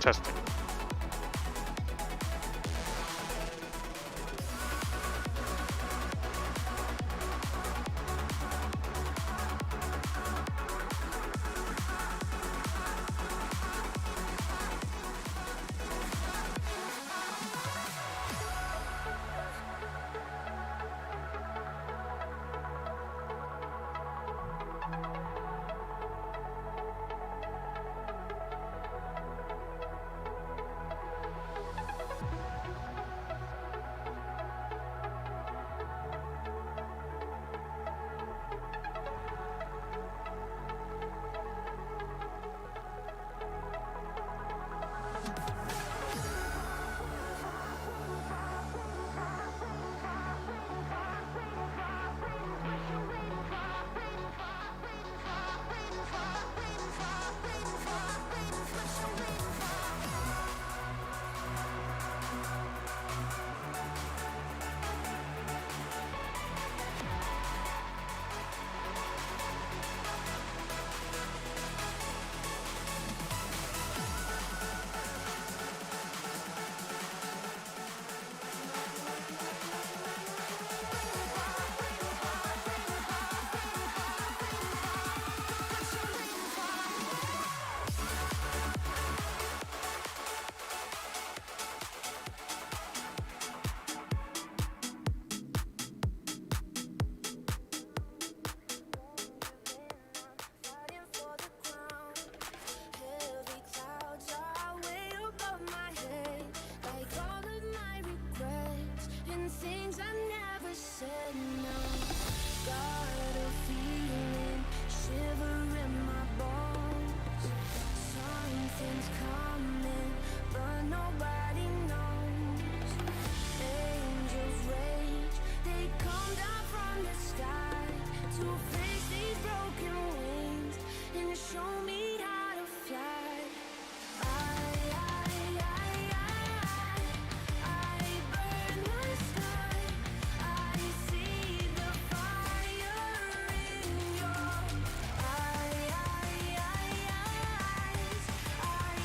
Testing.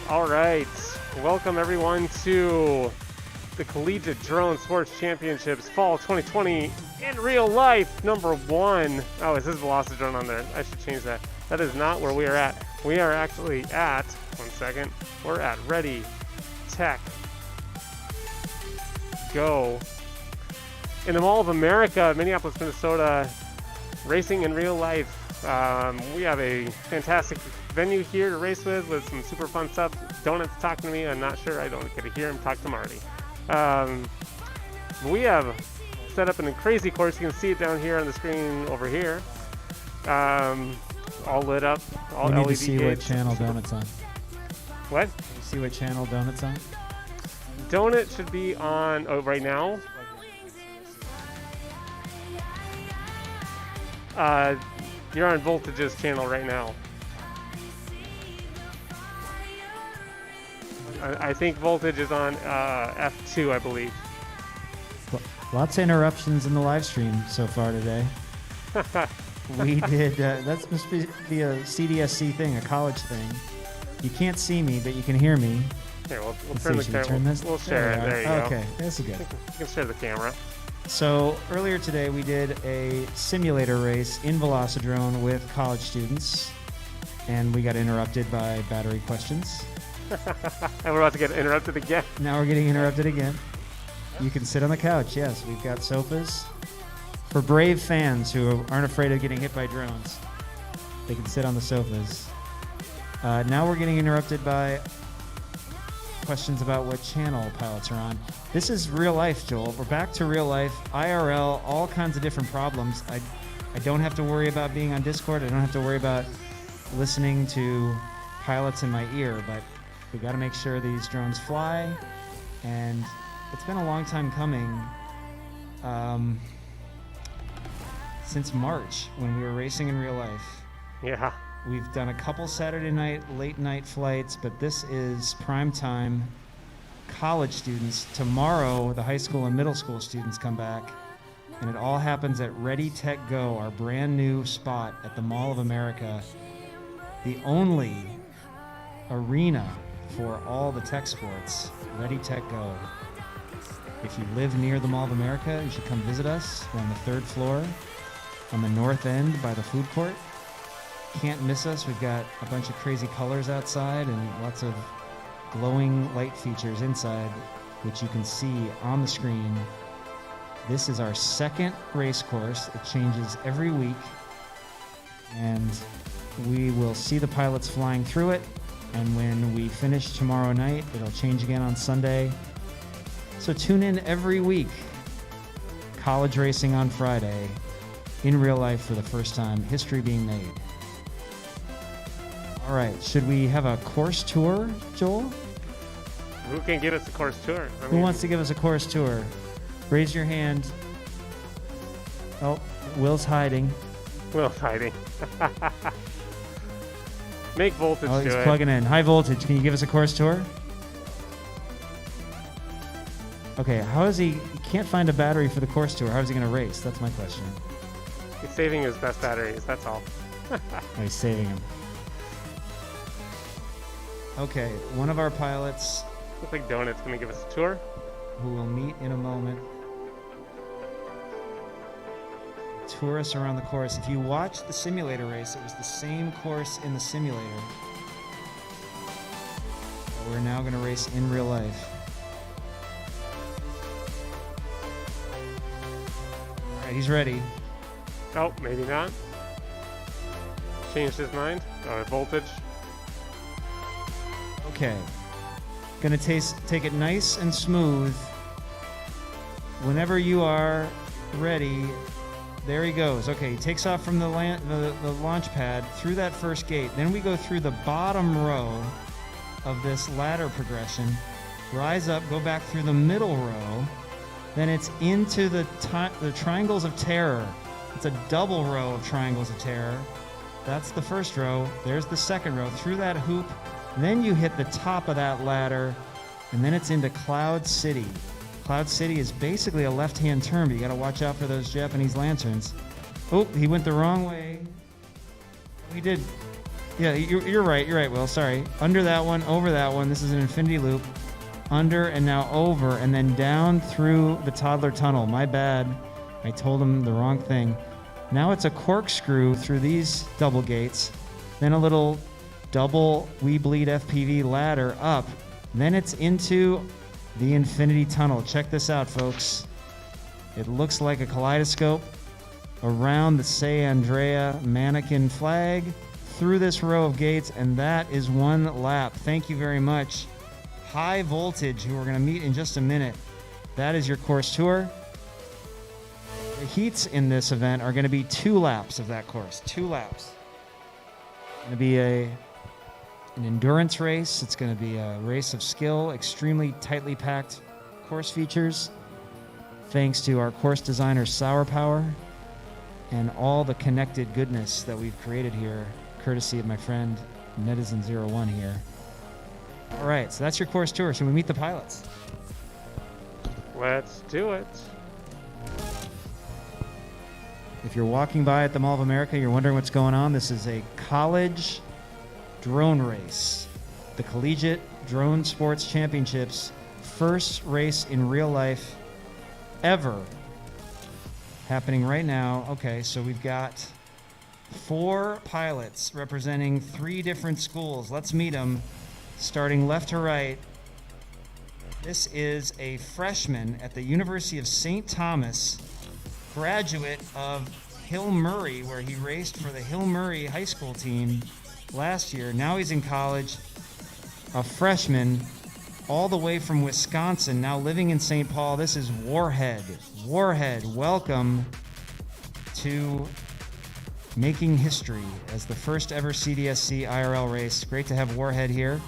All right, welcome everyone to the Collegiate Drone Sports Championships Fall 2020 in real life #1. Oh, it says VelociDrone on there. I should change that. That is not where we are at. We are actually at, one second, we're at Ready, Tech, Go in the Mall of America, Minneapolis, Minnesota, racing in real life. We have a fantastic venue here to race with some super fun stuff. Donut's talking to me. I'm not sure. I don't get to hear him talk to Marty. We have set up a crazy course. You can see it down here on the screen over here. All lit up. All LED. We need to see what channel Donut's on. What? You see what channel Donut's on? Donut should be on right now. You're on Voltage's channel right now. I think Voltage is on F2, I believe. Lots of interruptions in the live stream so far today. We did, that must be a CDSC thing, a college thing. You can't see me, but you can hear me. Here, we'll turn the camera. We'll share it. There you go. Okay, that's good. You can share the camera. So earlier today we did a simulator race in VelociDrone with college students, and we got interrupted by battery questions. And we're about to get interrupted again. Now we're getting interrupted again. You can sit on the couch, yes. We've got sofas for brave fans who aren't afraid of getting hit by drones. They can sit on the sofas. Now we're getting interrupted by questions about what channel pilots are on. This is real life, Joel. We're back to real life, IRL, all kinds of different problems. I don't have to worry about being on Discord. I don't have to worry about listening to pilots in my ear, but we got to make sure these drones fly. And it's been a long time coming, since March when we were racing in real life. Yeah. We've done a couple Saturday night, late night flights, but this is prime time. College students. Tomorrow, the high school and middle school students come back, and it all happens at Ready Tech Go, our brand new spot at the Mall of America, the only arena for all the tech sports. Ready, Tech, Go. If you live near the Mall of America, you should come visit us. We're on the 3rd floor on the north end by the food court. Can't miss us. We've got a bunch of crazy colors outside and lots of glowing light features inside, which you can see on the screen. This is our 2nd race course. It changes every week, and we will see the pilots flying through it. And when we finish tomorrow night, it'll change again on Sunday. So tune in every week. College racing on Friday, in real life for the first time, history being made. All right, should we have a course tour, Joel? Who can get us a course tour? Who wants to give us a course tour? Raise your hand. Oh, Will's hiding. Will's hiding. Make voltage Oh, do he's it. plugging in. High voltage. Can you give us a course tour? Okay, how is he can't find a battery for the course tour. How is he going to race? That's my question. He's saving his best batteries, that's all. Oh, he's saving him. Okay, one of our pilots Looks like Donut's gonna give us a tour. who will meet in a moment tour us around the course. If you watched the simulator race, it was the same course in the simulator. But we're now going to race in real life. All right, he's ready. Oh, maybe not. Changed his mind. Or voltage. Okay. Gonna take it nice and smooth. Whenever you are ready, there he goes. Okay, he takes off from the launch pad through that first gate. Then we go through the bottom row of this ladder progression, rise up, go back through the middle row. Then it's into the triangles of terror. It's a double row of triangles of terror. That's the first row. There's the second row through that hoop. Then you hit the top of that ladder, and then it's into Cloud City. Cloud City is basically a left-hand turn, but you got to watch out for those Japanese lanterns. Oh, he went the wrong way. He did. Yeah, you're right. You're right, Will. Sorry. Under that one, over that one. This is an infinity loop. Under and now over, and then down through the toddler tunnel. My bad. I told him the wrong thing. Now it's a corkscrew through these double gates. Then a little double We Bleed FPV ladder up. Then it's into the infinity tunnel. Check this out, folks. It looks like a kaleidoscope around the Say Andrea mannequin flag through this row of gates, and that is one lap. Thank you very much. High Voltage, who we're going to meet in just a minute. That is your course tour. The heats in this event are going to be 2 laps of that course. 2 laps. It's going to be an endurance race. It's going to be a race of skill, extremely tightly packed course features, thanks to our course designer Sour Power and all the connected goodness that we've created here, courtesy of my friend Netizen01 here. All right, so that's your course tour. Should we meet the pilots? Let's do it. If you're walking by at the Mall of America, you're wondering what's going on, this is a college drone race. The Collegiate Drone Sports Championships, first race in real life ever, happening right now. Okay, so we've got 4 pilots representing 3 different schools. Let's meet them, starting left to right. This is a freshman at the University of St. Thomas, graduate of Hill Murray, where he raced for the Hill Murray high school team last year. Now he's in college, a freshman, all the way from Wisconsin, now living in St. Paul. This is Warhead. Warhead, welcome to making history as the first ever CDSC IRL race. Great to have Warhead here.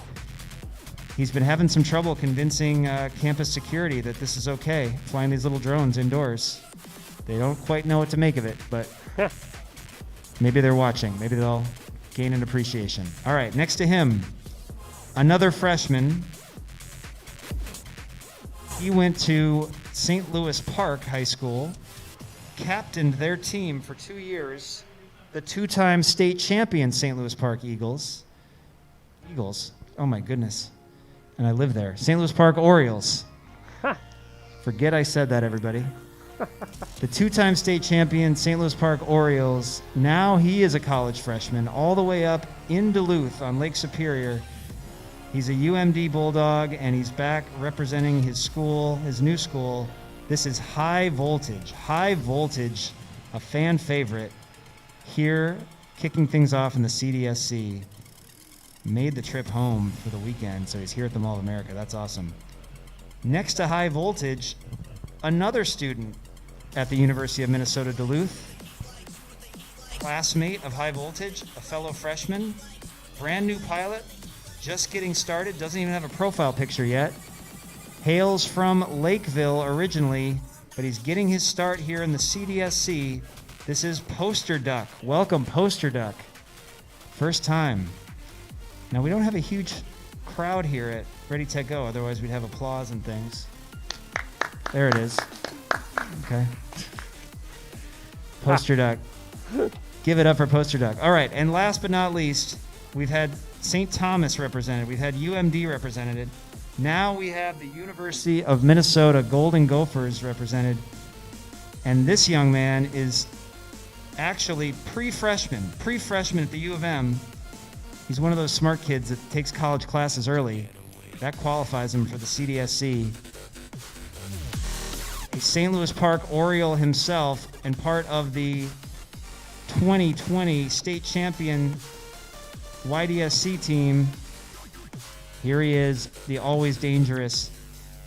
He's been having some trouble convincing campus security that this is okay, flying these little drones indoors. They don't quite know what to make of it, but maybe they're watching. Maybe they'll gain an appreciation. All right, next to him, another freshman. He went to St. Louis Park High School, captained their team for 2 years, the 2-time state champion St. Louis Park Eagles. Eagles, oh my goodness. and I live there. St. Louis Park Orioles. Forget I said that, everybody. The two-time state champion St. Louis Park Orioles. Now he is a college freshman all the way up in Duluth on Lake Superior. He's a UMD Bulldog, and he's back representing his school, his new school. This is High Voltage. High Voltage, a fan favorite here, kicking things off in the CDSC. Made the trip home for the weekend, so he's here at the Mall of America. That's awesome. Next to High Voltage, another student at the University of Minnesota Duluth, classmate of High Voltage, a fellow freshman, brand new pilot, just getting started, doesn't even have a profile picture yet. Hails from Lakeville originally, but he's getting his start here in the CDSC. This is Poster Duck. Welcome, Poster Duck. First time. Now, we don't have a huge crowd here at Ready, Tech, Go, otherwise we'd have applause and things. There it is. Okay. Poster Duck. Give it up for Poster Duck. All right, and last but not least, we've had St. Thomas represented. We've had UMD represented. Now we have the University of Minnesota Golden Gophers represented. And this young man is actually pre-freshman at the U of M. He's one of those smart kids that takes college classes early. That qualifies him for the CDSC. A St. Louis Park Oriole himself and part of the 2020 state champion YDSC team. Here he is, the always dangerous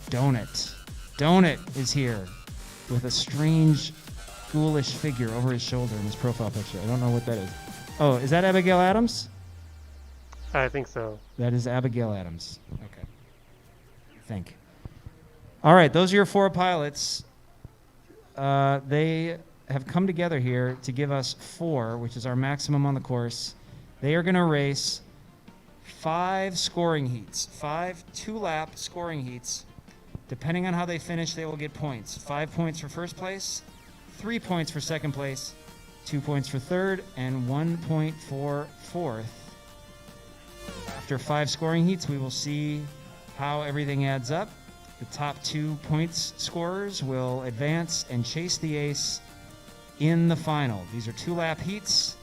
Donut. Donut is here with a strange, ghoulish figure over his shoulder in his profile picture. I don't know what that is. Oh, is that Abigail Adams? I think so. That is Abigail Adams. Okay. I think. All right, those are your four pilots. They have come together here to give us 4, which is our maximum on the course. They are going to race 5 scoring heats, 5 2-lap scoring heats. Depending on how they finish, they will get points. 5 points for first place, 3 points for second place, 2 points for third, and 1 point for fourth. After 5 scoring heats, we will see how everything adds up. The top 2 points scorers will advance and chase the ace in the final. These are 2-lap heats.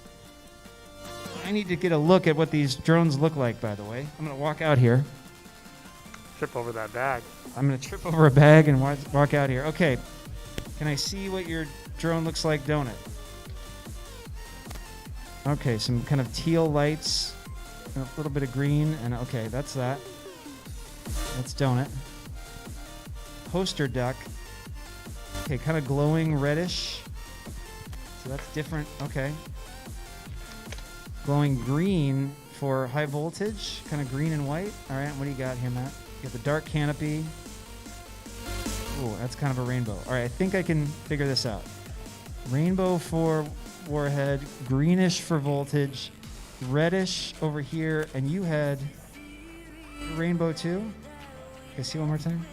I need to get a look at what these drones look like, by the way. I'm going to walk out here. Trip over that bag. I'm going to trip over a bag and walk out here. Okay. Can I see what your drone looks like, Donut? Okay, some kind of teal lights. A little bit of green, and okay, that's that. That's Donut. Poster Duck. Okay, kind of glowing reddish. So that's different. Okay. Glowing green for High Voltage. Kind of green and white. All right, what do you got here, Matt? You got the dark canopy. Ooh, that's kind of a rainbow. All right, I think I can figure this out. Rainbow for Warhead, greenish for Voltage, reddish over here, and you had rainbow too? Can I see one more time?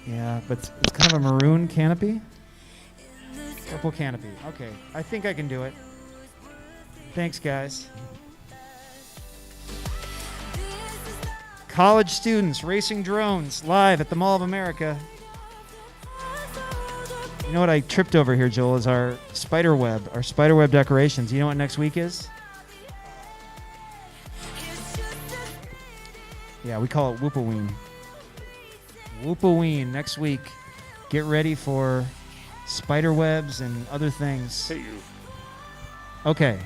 Yeah, but it's kind of a maroon canopy. Purple canopy. Okay, I think I can do it. Thanks, guys. College students racing drones live at the Mall of America. You know what I tripped over here, Joel, is our spiderweb decorations. You know what next week is? Yeah, we call it Whoopaween. Whoopaween next week. Get ready for spiderwebs and other things. Hey, you. Okay.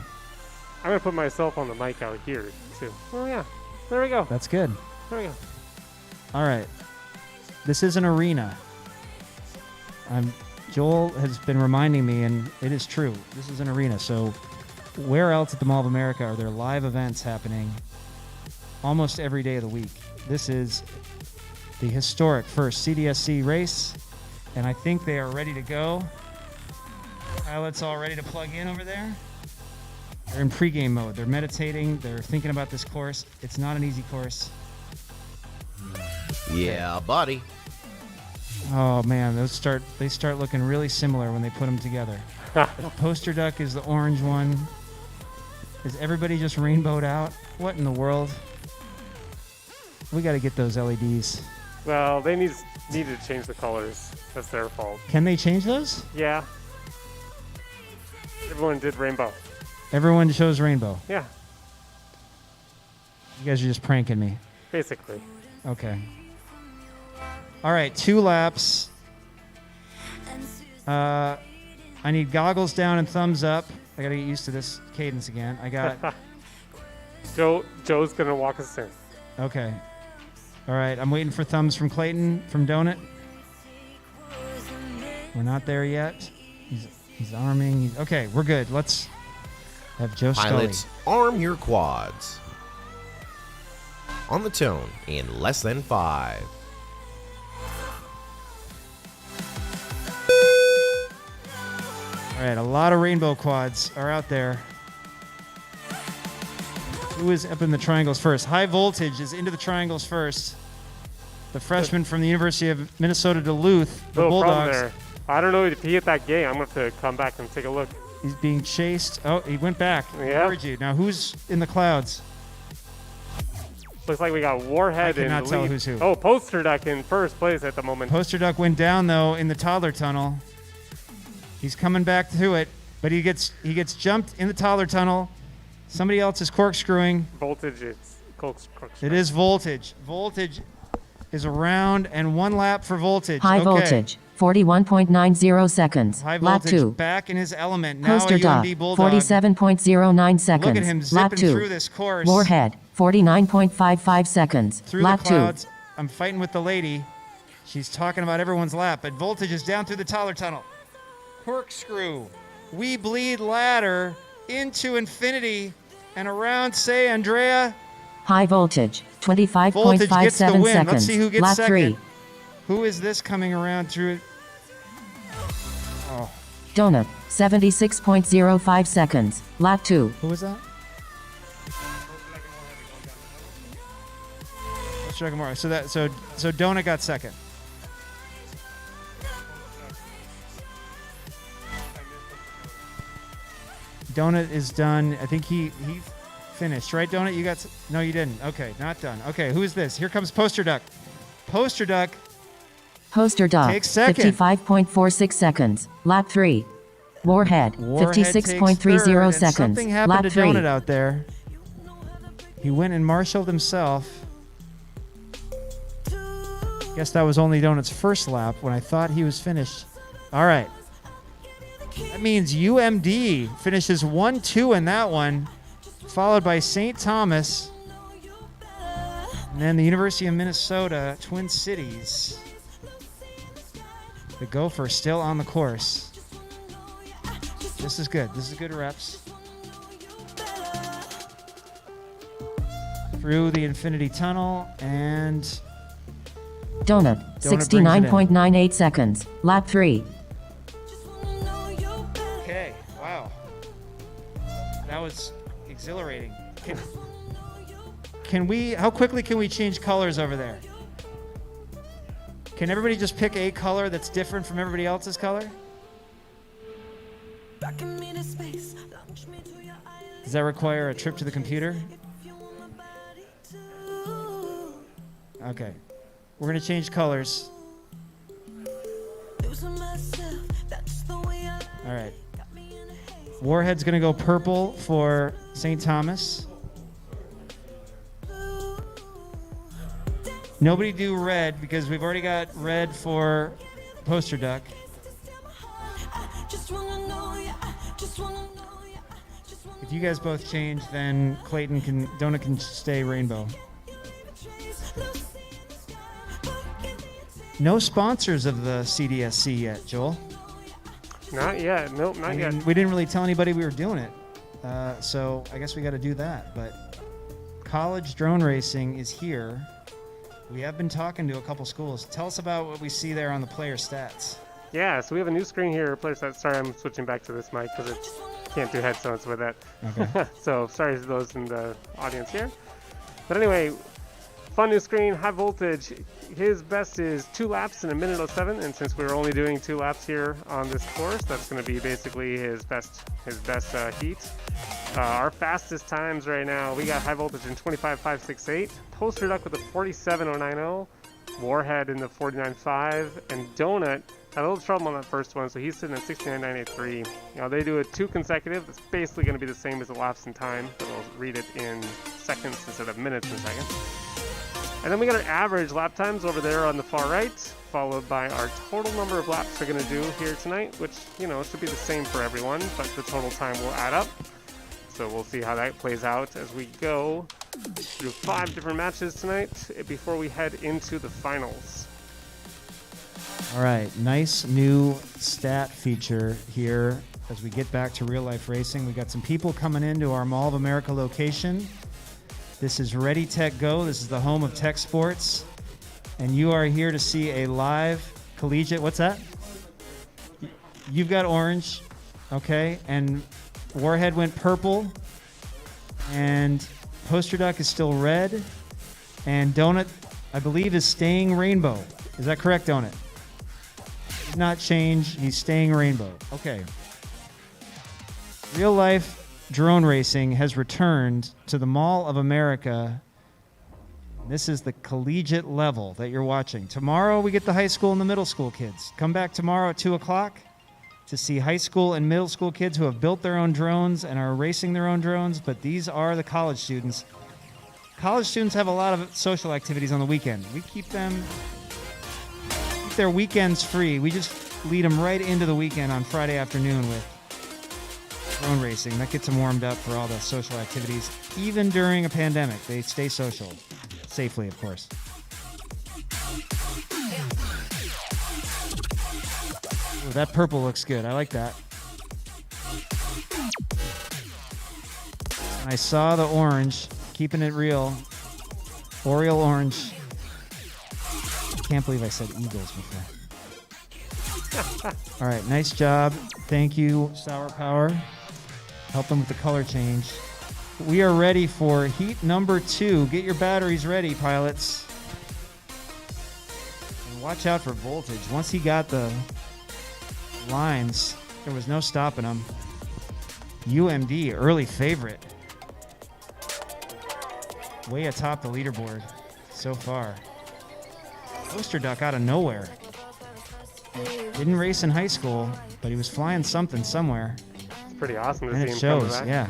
I'm going to put myself on the mic out here, too. Oh, yeah. There we go. That's good. There we go. All right. This is an arena. Joel has been reminding me, and it is true. This is an arena. So where else at the Mall of America are there live events happening almost every day of the week? This is the historic first CDSC race, and I think they are ready to go. Pilots all ready to plug in over there. They're in pregame mode. They're meditating. They're thinking about this course. It's not an easy course. Yeah, buddy. Oh man, they start looking really similar when they put them together. Poster Duck is the orange one. Is everybody just rainbowed out? What in the world? We got to get those LEDs. Well, they need to change the colors. That's their fault. Can they change those? Yeah. Everyone did rainbow. Everyone shows rainbow. Yeah, You guys are just pranking me. basically. Okay. All right, 2 laps. I need goggles down and thumbs up. I got to get used to this cadence again. I got... Joe's gonna walk us in. Okay. All right, I'm waiting for thumbs from Clayton, from Donut. We're not there yet. He's arming. Okay, we're good. Let's have Joe Scully. Pilots, arm your quads. On the tone in less than 5. All right, a lot of rainbow quads are out there. Who is up in the triangles first? High Voltage is into the triangles first. The freshman from the University of Minnesota Duluth, the Little problem Bulldogs. there. I don't know if he hit that gate. I'm going to have to come back and take a look. He's being chased. Oh, he went back. Yeah. I heard you. Now, who's in the clouds? Looks like we got Warhead I in cannot the tell lead. who's who. Oh, Poster Duck in first place at the moment. Poster Duck went down, though, in the toddler tunnel. He's coming back to it, but he gets jumped in the toddler tunnel. Somebody else is corkscrewing. Voltage is It is Voltage. Voltage is around, and 1 lap for Voltage. High Okay. voltage, 41.90 seconds. High Lap Voltage 2. back in his element. Now Poster a Duck, UMD Bulldog. 47.09 seconds. Look at him Lap zipping 2. through this course. Warhead, 49.55 seconds. Through Lap the 2. clouds. I'm fighting with the lady. She's talking about everyone's lap, but Voltage is down through the toddler tunnel. Corkscrew. We bleed ladder into infinity and around, say, Andrea. High voltage, Voltage gets the 25.57 win. seconds. Let's see who gets Lap second. 3. Who is this coming around through? Oh, Donut, 76.05 seconds. Lap 2. who was that? Let's check more. So Donut got second. Donut is done. I think he finished, right, Donut? You got... No, you didn't. Okay, not done. Okay, who is this? Here comes Poster Duck. Poster Duck. Poster Duck, Take second. 55.46 seconds. Lap 3. Warhead, Warhead takes 56.30 third, and seconds. Something happened Lap to 3. Donut out there. He went and marshaled himself. Guess that was only Donut's first lap when I thought he was finished. All right. That means UMD finishes 1-2 in that one, followed by St. Thomas, and then the University of Minnesota, Twin Cities. The Gopher still on the course. This is good. This is good reps. Through the Infinity Tunnel, and Donut, brings it in. 69.98 seconds. Lap 3. okay, wow. That was exhilarating. Can we, how quickly can we change colors over there? Can everybody just pick a color that's different from everybody else's color? Does that require a trip to the computer? Okay. We're going to change colors. All right. Warhead's going to go purple for St. Thomas. Nobody do red because we've already got red for Poster Duck. If you guys both change, then Donut can stay rainbow. No sponsors of the CDSC yet, Joel. Not yet. Nope, not yet. We didn't really tell anybody we were doing it. So I guess we got to do that. But college drone racing is here. We have been talking to a couple schools. Tell us about what we see there on the player stats. Yeah, so we have a new screen here. Player stats. Sorry, I'm switching back to this mic because it can't do headphones with it. Okay. So sorry to those in the audience here. But anyway, Fun new screen, high voltage. His best is 2 laps in 1:07, and since we're only doing 2 laps here on this course, that's going to be basically his best heat. Our fastest times right now, we got high voltage in 25.568, Poster Duck with a 47.090, Warhead in the 49.5, and Donut had a little trouble on that first one, so he's sitting at 69.983. You know, they do it 2 consecutive. It's basically going to be the same as the laps in time, but they'll read it in seconds instead of minutes and seconds. And then we got our average lap times over there on the far right, followed by our total number of laps we're going to do here tonight, which, you know, should be the same for everyone, but the total time will add up. So we'll see how that plays out as we go through 5 different matches tonight before we head into the finals. All right, nice new stat feature here as we get back to real life racing. We got some people coming into our Mall of America location. This is Ready Tech Go. This is the home of tech sports. And you are here to see a live collegiate. What's that? You've got orange, okay? And Warhead went purple. And Poster Duck is still red. And Donut, I believe, is staying rainbow. Is that correct, Donut? Did not change. He's staying rainbow. Okay. Real life drone racing has returned to the Mall of America. This is the collegiate level that you're watching. Tomorrow we get the high school and the middle school kids. Come back tomorrow at 2 o'clock to see high school and middle school kids who have built their own drones and are racing their own drones, but these are the college students. College students have a lot of social activities on the weekend. We keep their weekends free. We just lead them right into the weekend on Friday afternoon with drone racing. That gets them warmed up for all the social activities. Even during a pandemic, they stay social. Safely, of course. Ooh, that purple looks good. I like that. I saw the orange. Keeping it real. Oriole orange. Can't believe I said Eagles before. All right, nice job. Thank you, Sour Power. Help them with the color change. We are ready for heat number 2. Get your batteries ready, pilots. And watch out for voltage. Once he got the lines, there was no stopping him. UMD, early favorite. Way atop the leaderboard so far. Poster Duck out of nowhere. Didn't race in high school, but he was flying something somewhere. It's pretty awesome to And see it him shows, come back. yeah.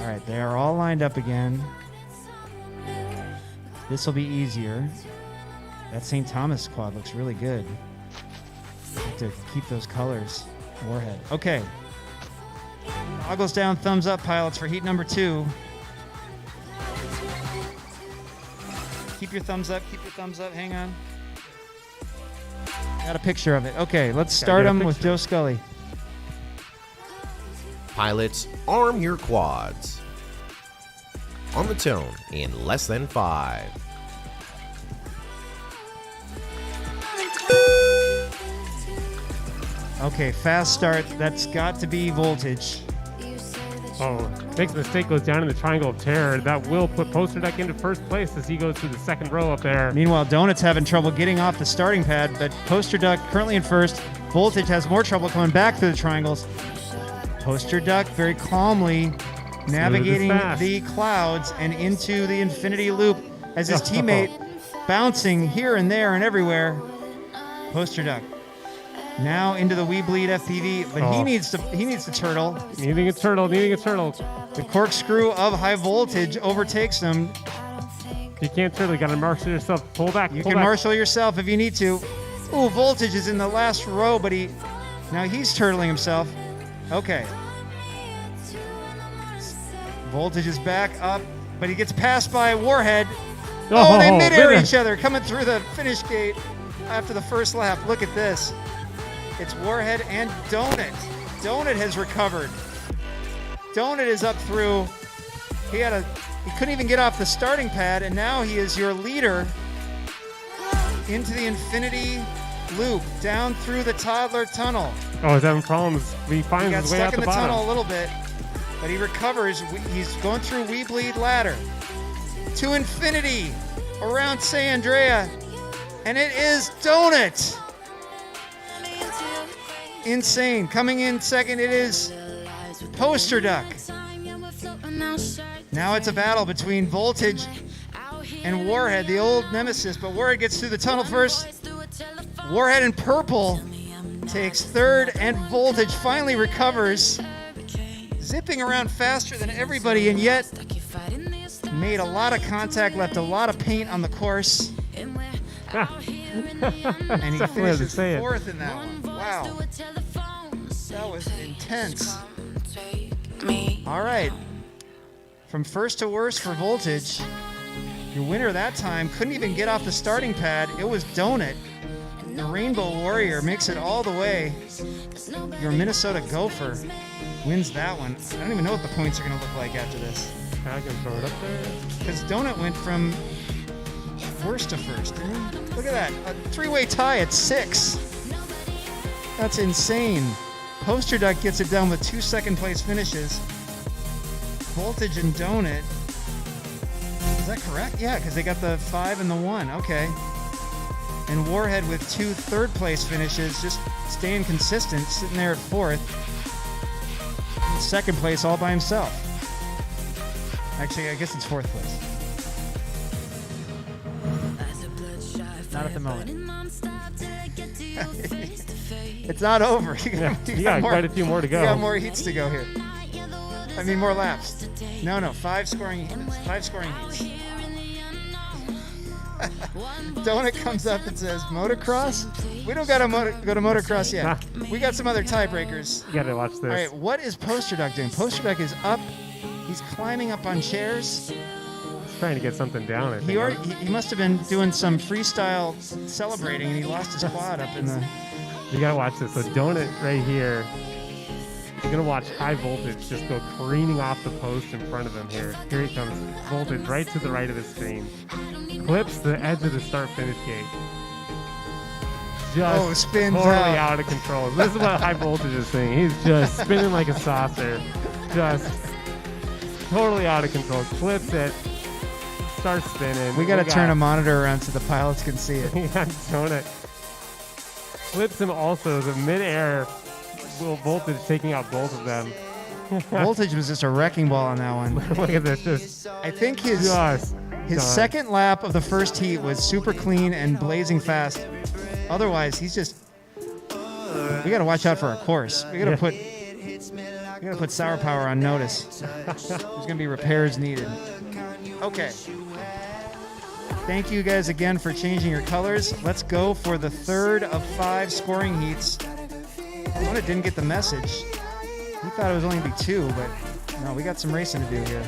All right, they are all lined up again. This will be easier. That St. Thomas quad looks really good. Have to keep those colors. Warhead. Okay. Goggles down, thumbs up, pilots, for heat number 2. Keep your thumbs up, hang on. Got a picture of it. Okay, let's start them with Joe Scully. Pilots, arm your quads. On the tone in less than 5. Okay, fast start. That's got to be voltage. Oh, makes a mistake, goes down in the triangle of terror. That will put Poster Duck into first place as he goes through the second row up there. Meanwhile, Donut's having trouble getting off the starting pad, but Poster Duck currently in first. Voltage has more trouble coming back through the triangles. Poster Duck very calmly navigating the clouds and into the infinity loop as his teammate bouncing here and there and everywhere. Poster Duck now into the We Bleed FPV, but he needs to turtle. Needing a turtle. The corkscrew of high voltage overtakes him. You can't turtle, you gotta marshal yourself. Pull back. You can marshal yourself if you need to. Ooh, voltage is in the last row, but now he's turtling himself. Okay. Voltage is back up, but he gets passed by Warhead. Oh, they mid-air each other coming through the finish gate after the first lap. Look at this. It's Warhead and Donut. Donut has recovered. Donut is up through. He couldn't even get off the starting pad, and now he is your leader into the infinity loop, down through the toddler tunnel. Oh, he's having problems. He finds got his way stuck out in the the bottom. tunnel a little bit. But he recovers. He's going through We Bleed ladder. To infinity around San Andrea. And it is Donut. Insane. Coming in second, it is Poster Duck. Now it's a battle between Voltage and Warhead, the old nemesis. But Warhead gets through the tunnel first. Warhead in purple takes third, and Voltage finally recovers. Zipping around faster than everybody, and yet made a lot of contact, left a lot of paint on the course. And he finishes fourth in that one. Wow. That was intense. All right. From first to worst for Voltage, your winner that time couldn't even get off the starting pad. It was Donut. The Rainbow Warrior makes it all the way. Your Minnesota Gopher wins that one. I don't even know what the points are going to look like after this. I can throw it up there. Because Donut went from worst to first, didn't he? Look at that. A three-way tie at 6. That's insane. Poster Duck gets it done with 2 second-place finishes. Voltage and Donut. Is that correct? Yeah, because they got the 5 and the 1. Okay. And Warhead with 2 third-place finishes, just staying consistent, sitting there at 4th. Second place all by himself. Actually, I guess it's 4th place. Not at the moment. It's not over. You got quite a few more to go. You got more heats to go here. I mean, more laps. No, 5 scoring heats. 5 scoring heats. Donut comes up and says, motocross? We don't got to go to motocross yet. We got some other tiebreakers. You got to watch this. All right, what is Poster Duck doing? Poster Duck is up. He's climbing up on chairs. He's trying to get something down, I think. He must have been doing some freestyle celebrating, and he lost his quad up in the... You got to watch this. So Donut right here. You're going to watch High Voltage just go careening off the post in front of him here. Here he comes. Voltage right to the right of the screen. Clips the edge of the start-finish gate. Just spins totally out. out of control. This is what High Voltage is saying. He's just spinning like a saucer. Just totally out of control. Clips it. Starts spinning. We got to turn a monitor around so the pilots can see it. Yeah, Donut. Flips him also the mid-air. Voltage taking out both of them. Voltage was just a wrecking ball on that one. Look at this. I think his second lap of the first heat was super clean and blazing fast. Otherwise, he's just... We got to watch out for our course. We got to put Sour Power on notice. There's going to be repairs needed. Okay. Thank you guys again for changing your colors. Let's go for the third of 5 scoring heats. Donut didn't get the message. He thought it was only going to be 2, but no, we got some racing to do here.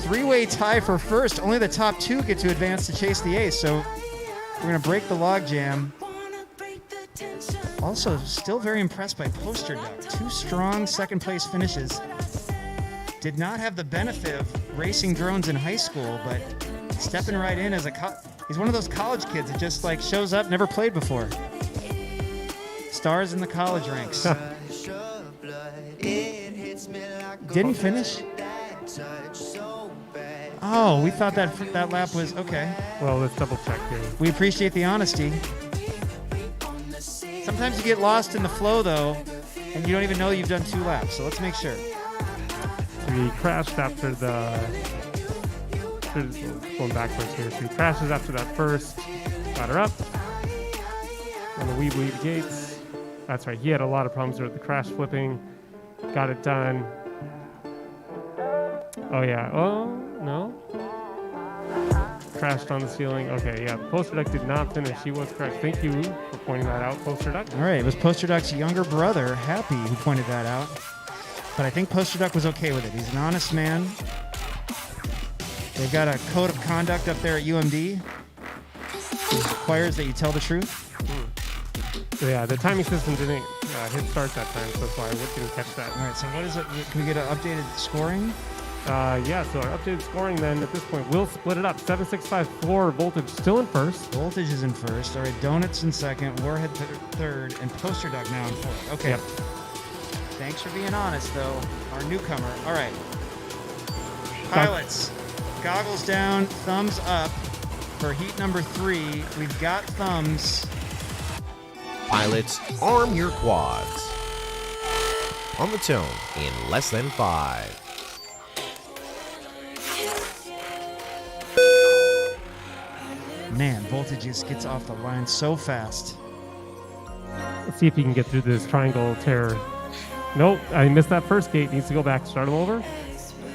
3-way tie for first. Only the top 2 get to advance to chase the ace, so we're going to break the log jam. Also, still very impressed by Poster Duck. 2 strong second-place finishes. Did not have the benefit of racing drones in high school, but stepping right in as he's one of those college kids that just like shows up, never played before. Stars in the college ranks. Didn't he finish? Oh, we thought that lap was okay. Well, let's double check here. We appreciate the honesty. Sometimes you get lost in the flow, though, and you don't even know you've done 2 laps. So let's make sure. He crashed after going backwards here. So he crashes after that first. Got her up. On the We Bleed gates. That's right. He had a lot of problems with the crash flipping. Got it done. Oh, yeah. Oh, no. Crashed on the ceiling. Okay, yeah. Poster Duck did not finish. He was correct. Thank you for pointing that out, Poster Duck. All right. It was Poster Duck's younger brother, Happy, who pointed that out. But I think Poster Duck was okay with it. He's an honest man. They've got a code of conduct up there at UMD. It requires that you tell the truth. Yeah, the timing system didn't hit start that time, so that's why I didn't catch that. All right, so what is it? Can we get an updated scoring? Yeah, so our updated scoring then at this point, we'll split it up. 7-6-5-4, Voltage still in first. Voltage is in first. All right, Donuts in second, Warhead third, and Poster Duck now in fourth. Okay. Yep. Thanks for being honest, though. Our newcomer. All right. Pilots, goggles down, thumbs up. For heat number 3, we've got thumbs. Pilots, arm your quads. On the tone in less than 5. Man, Voltage just gets off the line so fast. Let's see if he can get through this triangle tear. Nope, I missed that first gate. Needs to go back, start him over.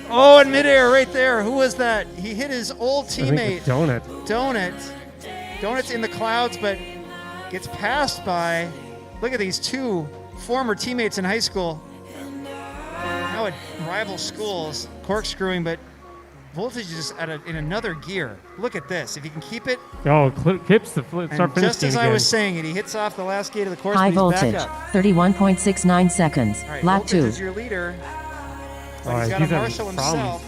Oh, in midair right there. Who was that? He hit his old I teammate. think it's Donut. Donut's in the clouds, but gets passed by. Look at these two former teammates in high school. Now at rival schools, corkscrewing, but Voltage is in another gear. Look at this. If he can keep it. Oh, clips the flip. Start And just as again. I was saying it, he hits off the last gate of the course. High but he's voltage, back up. 31.69 seconds. All right, Lap Voltage 2. is your leader. But Oh, he's got he's to having marshal problems. himself.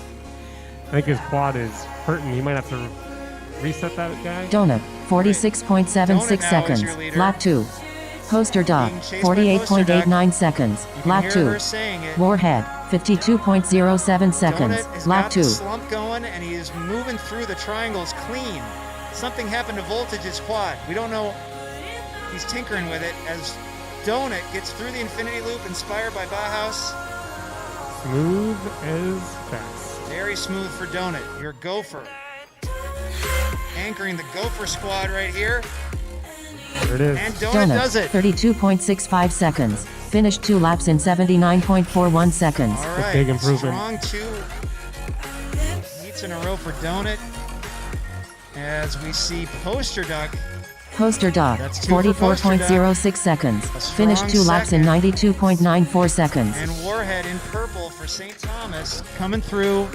I think his quad is hurting. He might have to reset that guy. Donut, 46.76 Donut now is your seconds. leader. Lap 2. Poster Dog, Being chased by Poster Duck. 48.89 seconds. You can Lap hear 2. her saying it. Warhead, 52.07 seconds. Donut has Lap got 2. the slump going, and he is moving through the triangles clean. Something happened to Voltage's quad. We don't know. He's tinkering with it as Donut gets through the infinity loop, inspired by Bauhaus. Smooth as fast. Very smooth for Donut, your gopher. Anchoring the gopher squad right here. There it is. And Donut does Donut, it. 32.65 seconds. Finished 2 laps in 79.41 seconds. All right, big improvement. Strong 2 heats in a row for Donut. As we see Poster Duck. Poster Dog, That's 2 for Poster 44.06 seconds. A strong Finished 2 laps in second. 92.94 seconds. And Warhead in purple for St. Thomas coming through.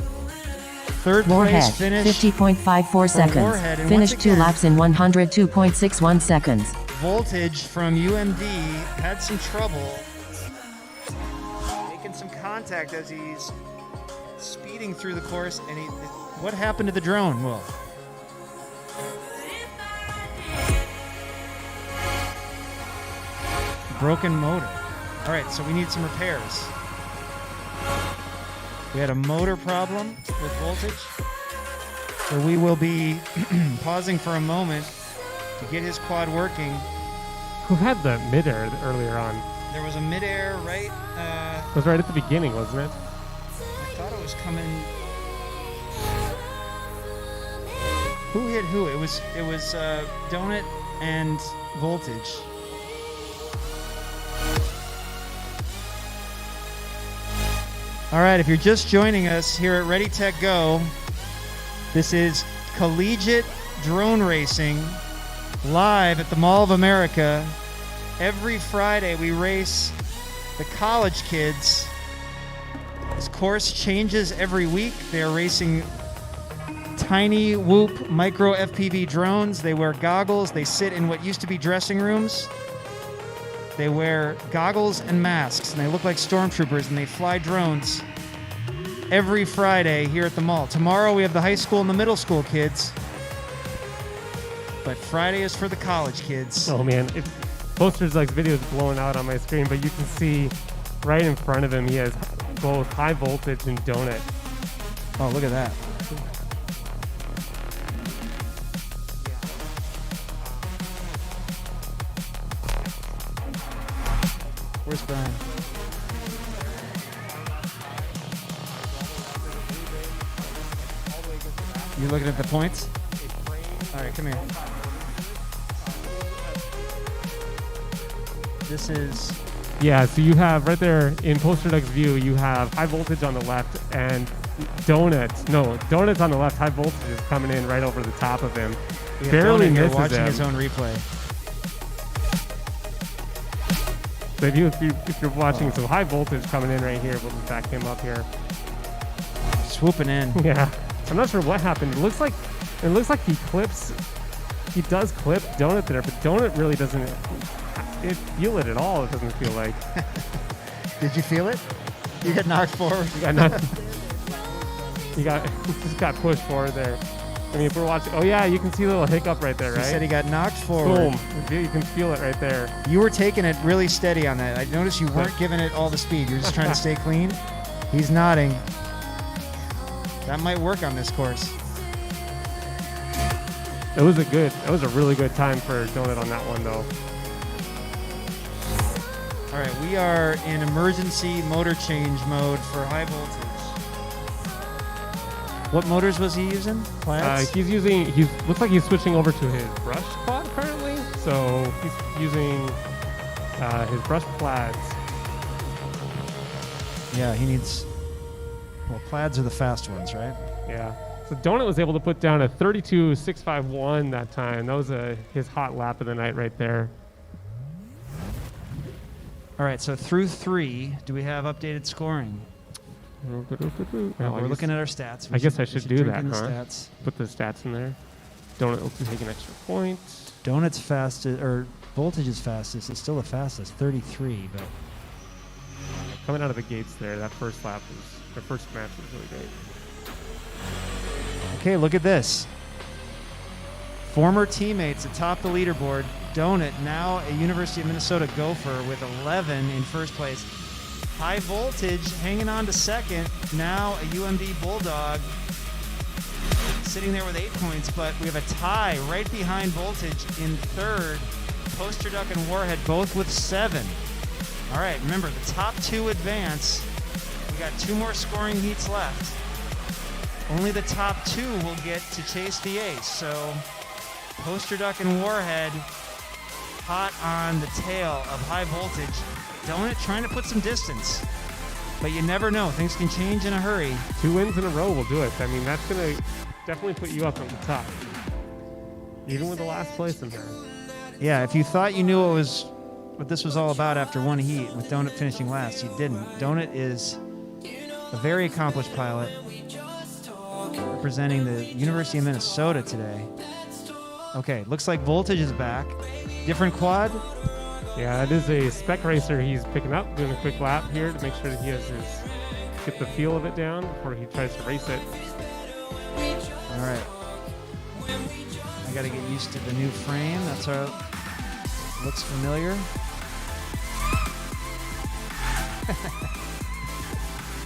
Third Warhead, place finish. 50.54 seconds. Warhead, and Finished once 2 again- laps in 102.61 seconds. Voltage from UMD had some trouble making some contact as he's speeding through the course. And what happened to the drone, Will? Broken motor. All right, so we need some repairs. We had a motor problem with Voltage. So we will be pausing for a moment to get his quad working. Who had the midair earlier on? There was a midair, right? It was right at the beginning, wasn't it? I thought it was coming. Who hit who? It was Donut and Voltage. All right, if you're just joining us here at Ready Tech Go, this is collegiate drone racing live at the Mall of America. Every Friday we race the college kids. This course changes every week. They are racing tiny Whoop micro FPV drones. They wear goggles. They sit in what used to be dressing rooms. They wear goggles and masks, and they look like stormtroopers, and they fly drones every Friday here at the mall. Tomorrow we have the high school and the middle school kids, but Friday is for the college kids. Oh man, Poster's like videos blowing out on my screen, but you can see right in front of him he has both high voltage and Donut. Oh, look at that. Where's Brian? You looking at the points? All right, come here. This is Yeah, so you have right there in Poster Duck's view, you have high voltage on the left and Donut's on the left. High voltage is coming in right over the top of him. we have Barely Donut here misses watching him. his own replay. So if you're watching some high voltage coming in right here, we'll back him up here. Swooping in. Yeah, I'm not sure what happened. It looks like he does clip Donut there, but Donut really doesn't feel it at all. It doesn't feel like. Did you feel it? You got knocked forward. He just got pushed forward there. I mean, if we're watching, oh yeah, you can see the little hiccup right there, He right? said he got knocked forward. Boom. You can feel it right there. You were taking it really steady on that. I noticed you weren't giving it all the speed. You're just trying to stay clean. He's nodding. That might work on this course. It was a really good time for Donut on that one, though. All right, we are in emergency motor change mode for high voltage. What motors was he using? Plaids? Looks like he's switching over to his brush quad currently. So he's using his brush plaids. Yeah, he needs, well, plaids are the fast ones, right? Yeah. So Donut was able to put down a 32.651 that time. That was his hot lap of the night right there. All right, so through 3, do we have updated scoring? We're looking at our stats. I guess I should do that, the huh? stats. Put the stats in there. Donut will take an extra point. Donut's fastest, or Voltage's fastest, is still the fastest, 33, but Coming out of the gates there, that first lap the first match was really great. okay, look at this. Former teammates atop the leaderboard. Donut, now a University of Minnesota Gopher with 11 in first place. High Voltage hanging on to second. Now a UMD Bulldog sitting there with 8 points, but we have a tie right behind Voltage in third. Poster Duck and Warhead both with 7. All right, remember the top 2 advance. We got 2 more scoring heats left. Only the top 2 will get to chase the ace. So Poster Duck and Warhead hot on the tail of High Voltage. Donut trying to put some distance, but you never know. Things can change in a hurry. 2 wins in a row will do it. I mean, that's going to definitely put you up on the top, even with the last place in there. Yeah, if you thought you knew what this was all about after one heat with Donut finishing last, you didn't. Donut is a very accomplished pilot representing the University of Minnesota today. Okay, looks like Voltage is back. Different quad? Yeah, that is a spec racer he's picking up, doing a quick lap here to make sure that he has get the feel of it down before he tries to race it. All right. I got to get used to the new frame. That's how it looks familiar.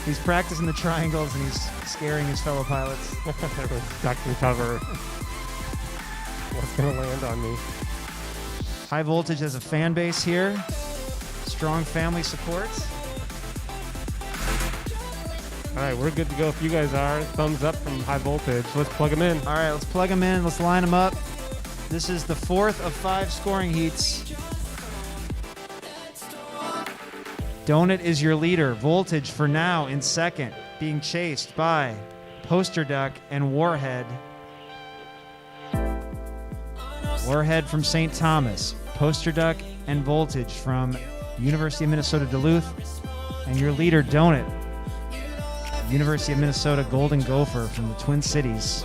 He's practicing the triangles and he's scaring his fellow pilots. Everyone's duck and cover. What's going to land on me? High Voltage has a fan base here. Strong family support. All right, we're good to go if you guys are. Thumbs up from High Voltage. Let's plug them in. All right, let's plug them in. Let's line them up. This is the 4th of 5 scoring heats. Donut is your leader. Voltage for now in second, being chased by Poster Duck and Warhead. Warhead from St. Thomas, Poster Duck and Voltage from University of Minnesota Duluth, and your leader Donut, University of Minnesota Golden Gopher from the Twin Cities.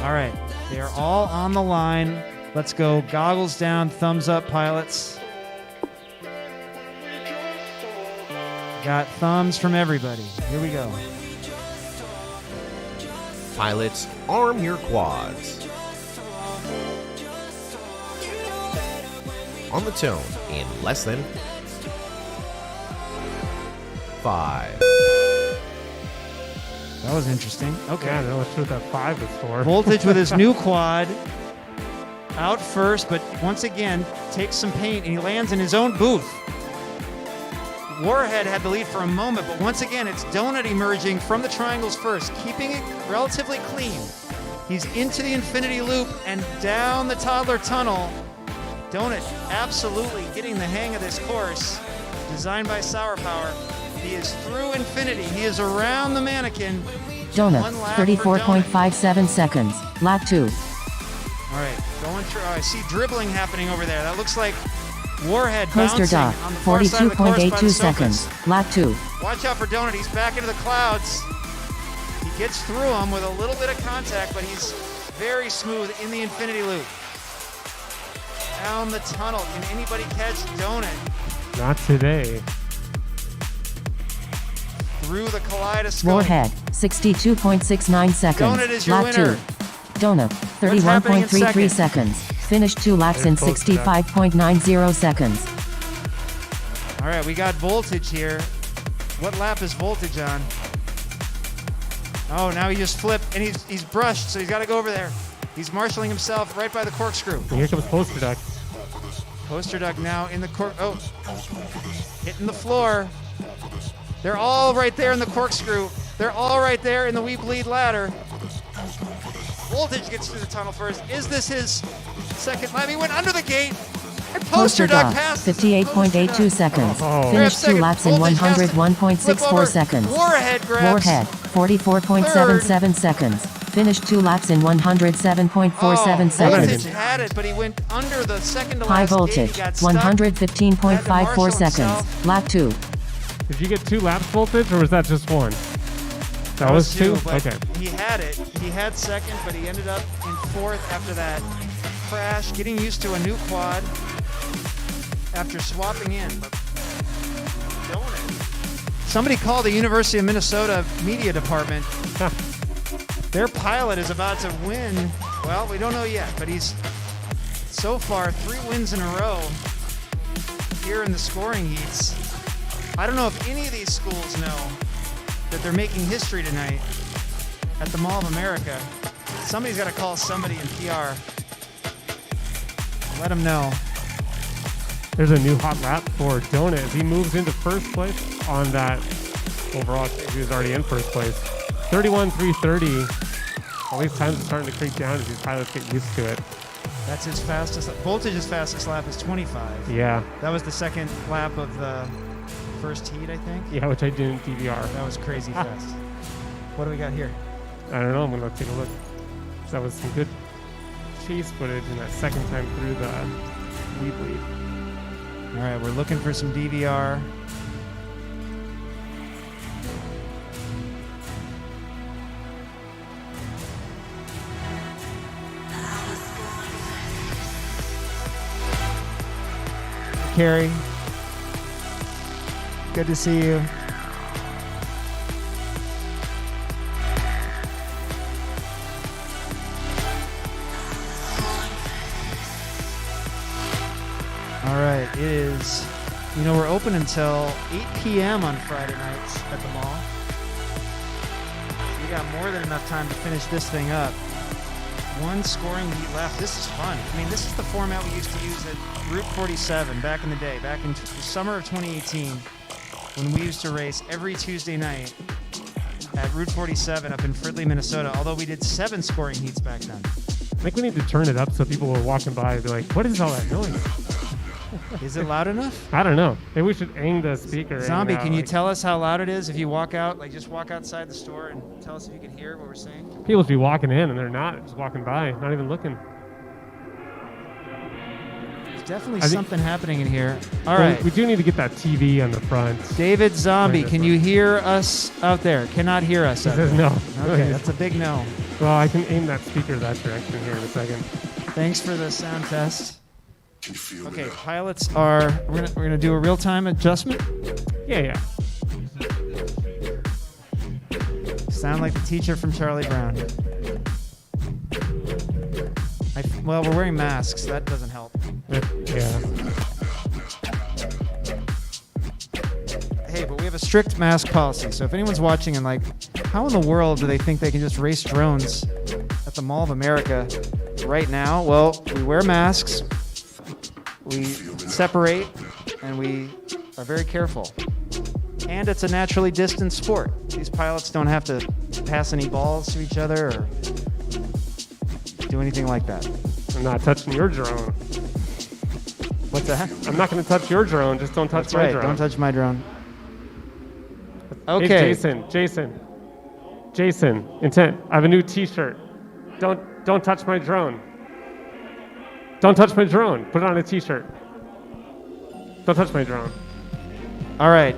All right, they are all on the line. Let's go. Goggles down, thumbs up, pilots. Got thumbs from everybody. Here we go. Pilots, arm your quads. On the tone in less than 5. That was interesting. Okay. Yeah, no, let's see what that 5 is for. Voltage with his new quad out first, but once again takes some paint and he lands in his own booth. Warhead had the lead for a moment, but once again it's Donut emerging from the triangles first, keeping it relatively clean. He's into the infinity loop and down the toddler tunnel. Donut absolutely getting the hang of this course, designed by Sour Power. He is through infinity. He is around the mannequin. Donut, One lap for Donut. 34.57 seconds. Lap 2. All right, going through. I see dribbling happening over there. That looks like Warhead Poster bouncing Duck, on the far side of the course by the 42.82 Sofas. seconds. Lap 2. Watch out for Donut. He's back into the clouds. He gets through them with a little bit of contact, but he's very smooth in the infinity loop. Down the tunnel. Can anybody catch Donut? Not today. Through the kaleidoscope. Warhead, 62.69 seconds. Donut is your Lap winner. 2. Donut, happening in 31.33 second? seconds. Finished 2 laps in Very close to that. 65.90 seconds. All right, we got Voltage here. What lap is Voltage on? Oh, now he just flipped, and he's brushed, so he's got to go over there. He's marshaling himself right by the corkscrew. And here comes Poster Duck. Poster Duck now in the hitting the floor. They're all right there in the corkscrew. They're all right there in the We Bleed ladder. Voltage gets through the tunnel first. Is this his second lap? He went under the gate. And Poster Duck passed. 58.82 seconds. Oh. Finished 2 Second. laps in Voltage has to flip 101.64 over. seconds. Warhead grabs. Warhead, 44.77 seconds. Finished 2 laps in 107.47 seconds. Voltage had it, but he went under the second to High last gate. voltage, He got stuck. 115.54 seconds. Lap 2. Did you get 2 laps Voltage, or was that just one? That was 2? But Okay. he had it. He had second, but he ended up in 4th after that crash, getting used to a new quad after swapping in. But somebody called the University of Minnesota media department. Their pilot is about to win. Well, we don't know yet, but he's so far 3 wins in a row here in the scoring heats. I don't know if any of these schools know that they're making history tonight at the Mall of America. Somebody's got to call somebody in PR. Let them know. There's a new hot lap for Donut as he moves into first place on that overall. He was already in first place. 31.330. All these times are starting to creep down as these pilots get used to it. That's his fastest. Voltage's fastest lap is 25. Yeah. That was the second lap of the first heat, I think. Yeah, which I didn't DVR. That was crazy fast. What do we got here? I don't know. I'm going to take a look. That was some good chase footage in that second time through the We Bleed. All right, we're looking for some DVR. Carrie, good to see you. All right, it is, we're open until 8 p.m. on Friday nights at the mall. We got more than enough time to finish this thing up. 1 scoring heat left. This is fun. I mean, this is the format we used to use at Route 47 back in the day, back in the summer of 2018, when we used to race every Tuesday night at Route 47 up in Fridley, Minnesota, although we did 7 scoring heats back then. I think we need to turn it up so people who are walking by and be like, what is all that noise? Is it loud enough? I don't know. Maybe we should aim the speaker. Zombie, and, can you tell us how loud it is if you walk out? Like, just walk outside the store and tell us if you can hear what we're saying. People should be walking in and they're not. Just walking by, not even looking. There's definitely think- something happening in here. All Well, right. We do need to get that TV on the front. David Zombie, Right, can you hear us out there? Cannot hear us He out says there. no. Okay, that's a big no. Well, I can aim that speaker that direction here in a second. Thanks for the sound test. Okay, pilots are. We're gonna do a real-time adjustment. Yeah. Sound like the teacher from Charlie Brown. Well, we're wearing masks. That doesn't help. Yeah. Hey, but we have a strict mask policy. So if anyone's watching and like, how in the world do they think they can just race drones at the Mall of America right now? Well, we wear masks. We separate, and we are very careful. And it's a naturally distanced sport. These pilots don't have to pass any balls to each other or do anything like that. I'm not touching your drone. What's that? I'm not going to touch your drone. Just don't touch That's my right. drone. Don't touch my drone. Okay. Hey, Jason. Intent. I have a new T-shirt. Don't touch my drone. Don't touch my drone. Put it on a T-shirt. Don't touch my drone. All right.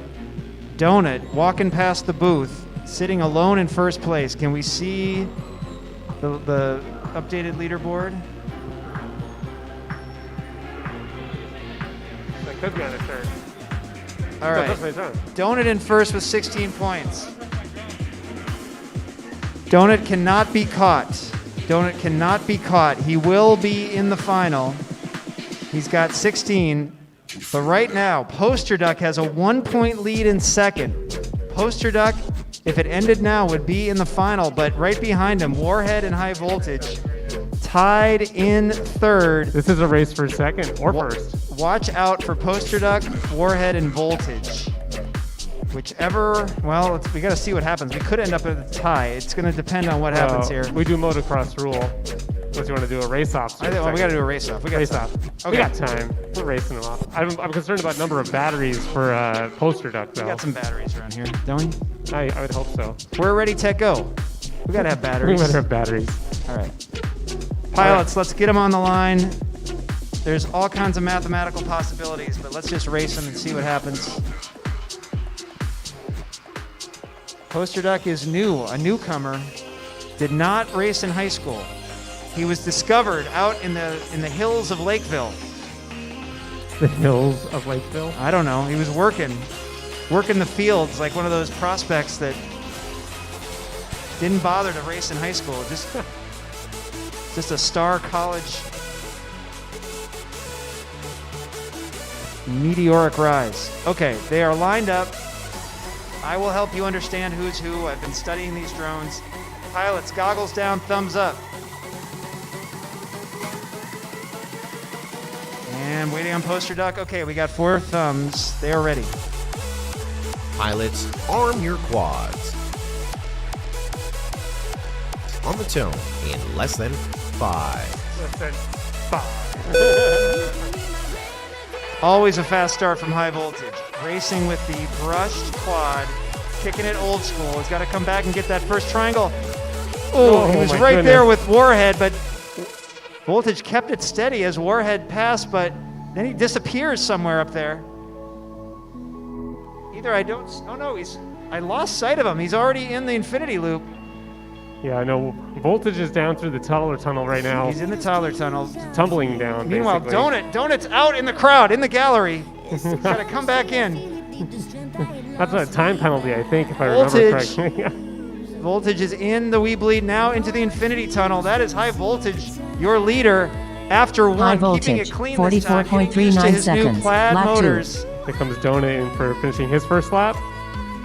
Donut walking past the booth, sitting alone in first place. Can we see the updated leaderboard? That could be on a shirt. All right. Don't touch my drone. Donut in first with 16 points. Donut cannot be caught. Donut cannot be caught. He will be in the final. He's got 16. But right now, Poster Duck has a 1-point lead in second. Poster Duck, if it ended now, would be in the final. But right behind him, Warhead and High Voltage tied in third. This is a race for second or first. Watch out for Poster Duck, Warhead, and Voltage. Whichever, well, we got to see what happens. We could end up at a tie. It's going to depend on what happens here. We do motocross rule. Unless you want to do a race-off. We got to do a race-off. We got race-off. Okay. We got time. We're racing them off. I'm concerned about number of batteries for Poster Duck, though. We got some batteries around here, don't we? I would hope so. We're ready, tech, go. We got to have batteries. We better have batteries. All right. Pilots, let's get them on the line. There's all kinds of mathematical possibilities, but let's just race them and see what happens. Poster Duck is new, a newcomer. Did not race in high school. He was discovered out in the hills of Lakeville. The hills of Lakeville? I don't know. He was working the fields like one of those prospects that didn't bother to race in high school. Just a star college meteoric rise. Okay, they are lined up. I will help you understand who's who. I've been studying these drones. Pilots, goggles down, thumbs up. And waiting on Poster Duck. Okay, we got 4 thumbs. They are ready. Pilots, arm your quads. On the tone in less than 5. Less than 5. Always a fast start from High Voltage. Racing with the brushed quad, kicking it old school. He's got to come back and get that first triangle. Oh, he was right there with Warhead, but Voltage kept it steady as Warhead passed, but then he disappears somewhere up there. I lost sight of him. He's already in the infinity loop. Yeah, I know. Voltage is down through the Tyler tunnel right now. He's in the Tyler tunnel. Tumbling down, Meanwhile, basically. Donut's out in the crowd, in the gallery. He's got to come back in. That's a time penalty, I think, if I remember correctly. Voltage is in the Weebly, now into the infinity tunnel. That is High Voltage, your leader, after one, High voltage, keeping it clean this time, 44.39 his seconds. new plaid Lap 2. motors. Here comes Donut in for finishing his first lap.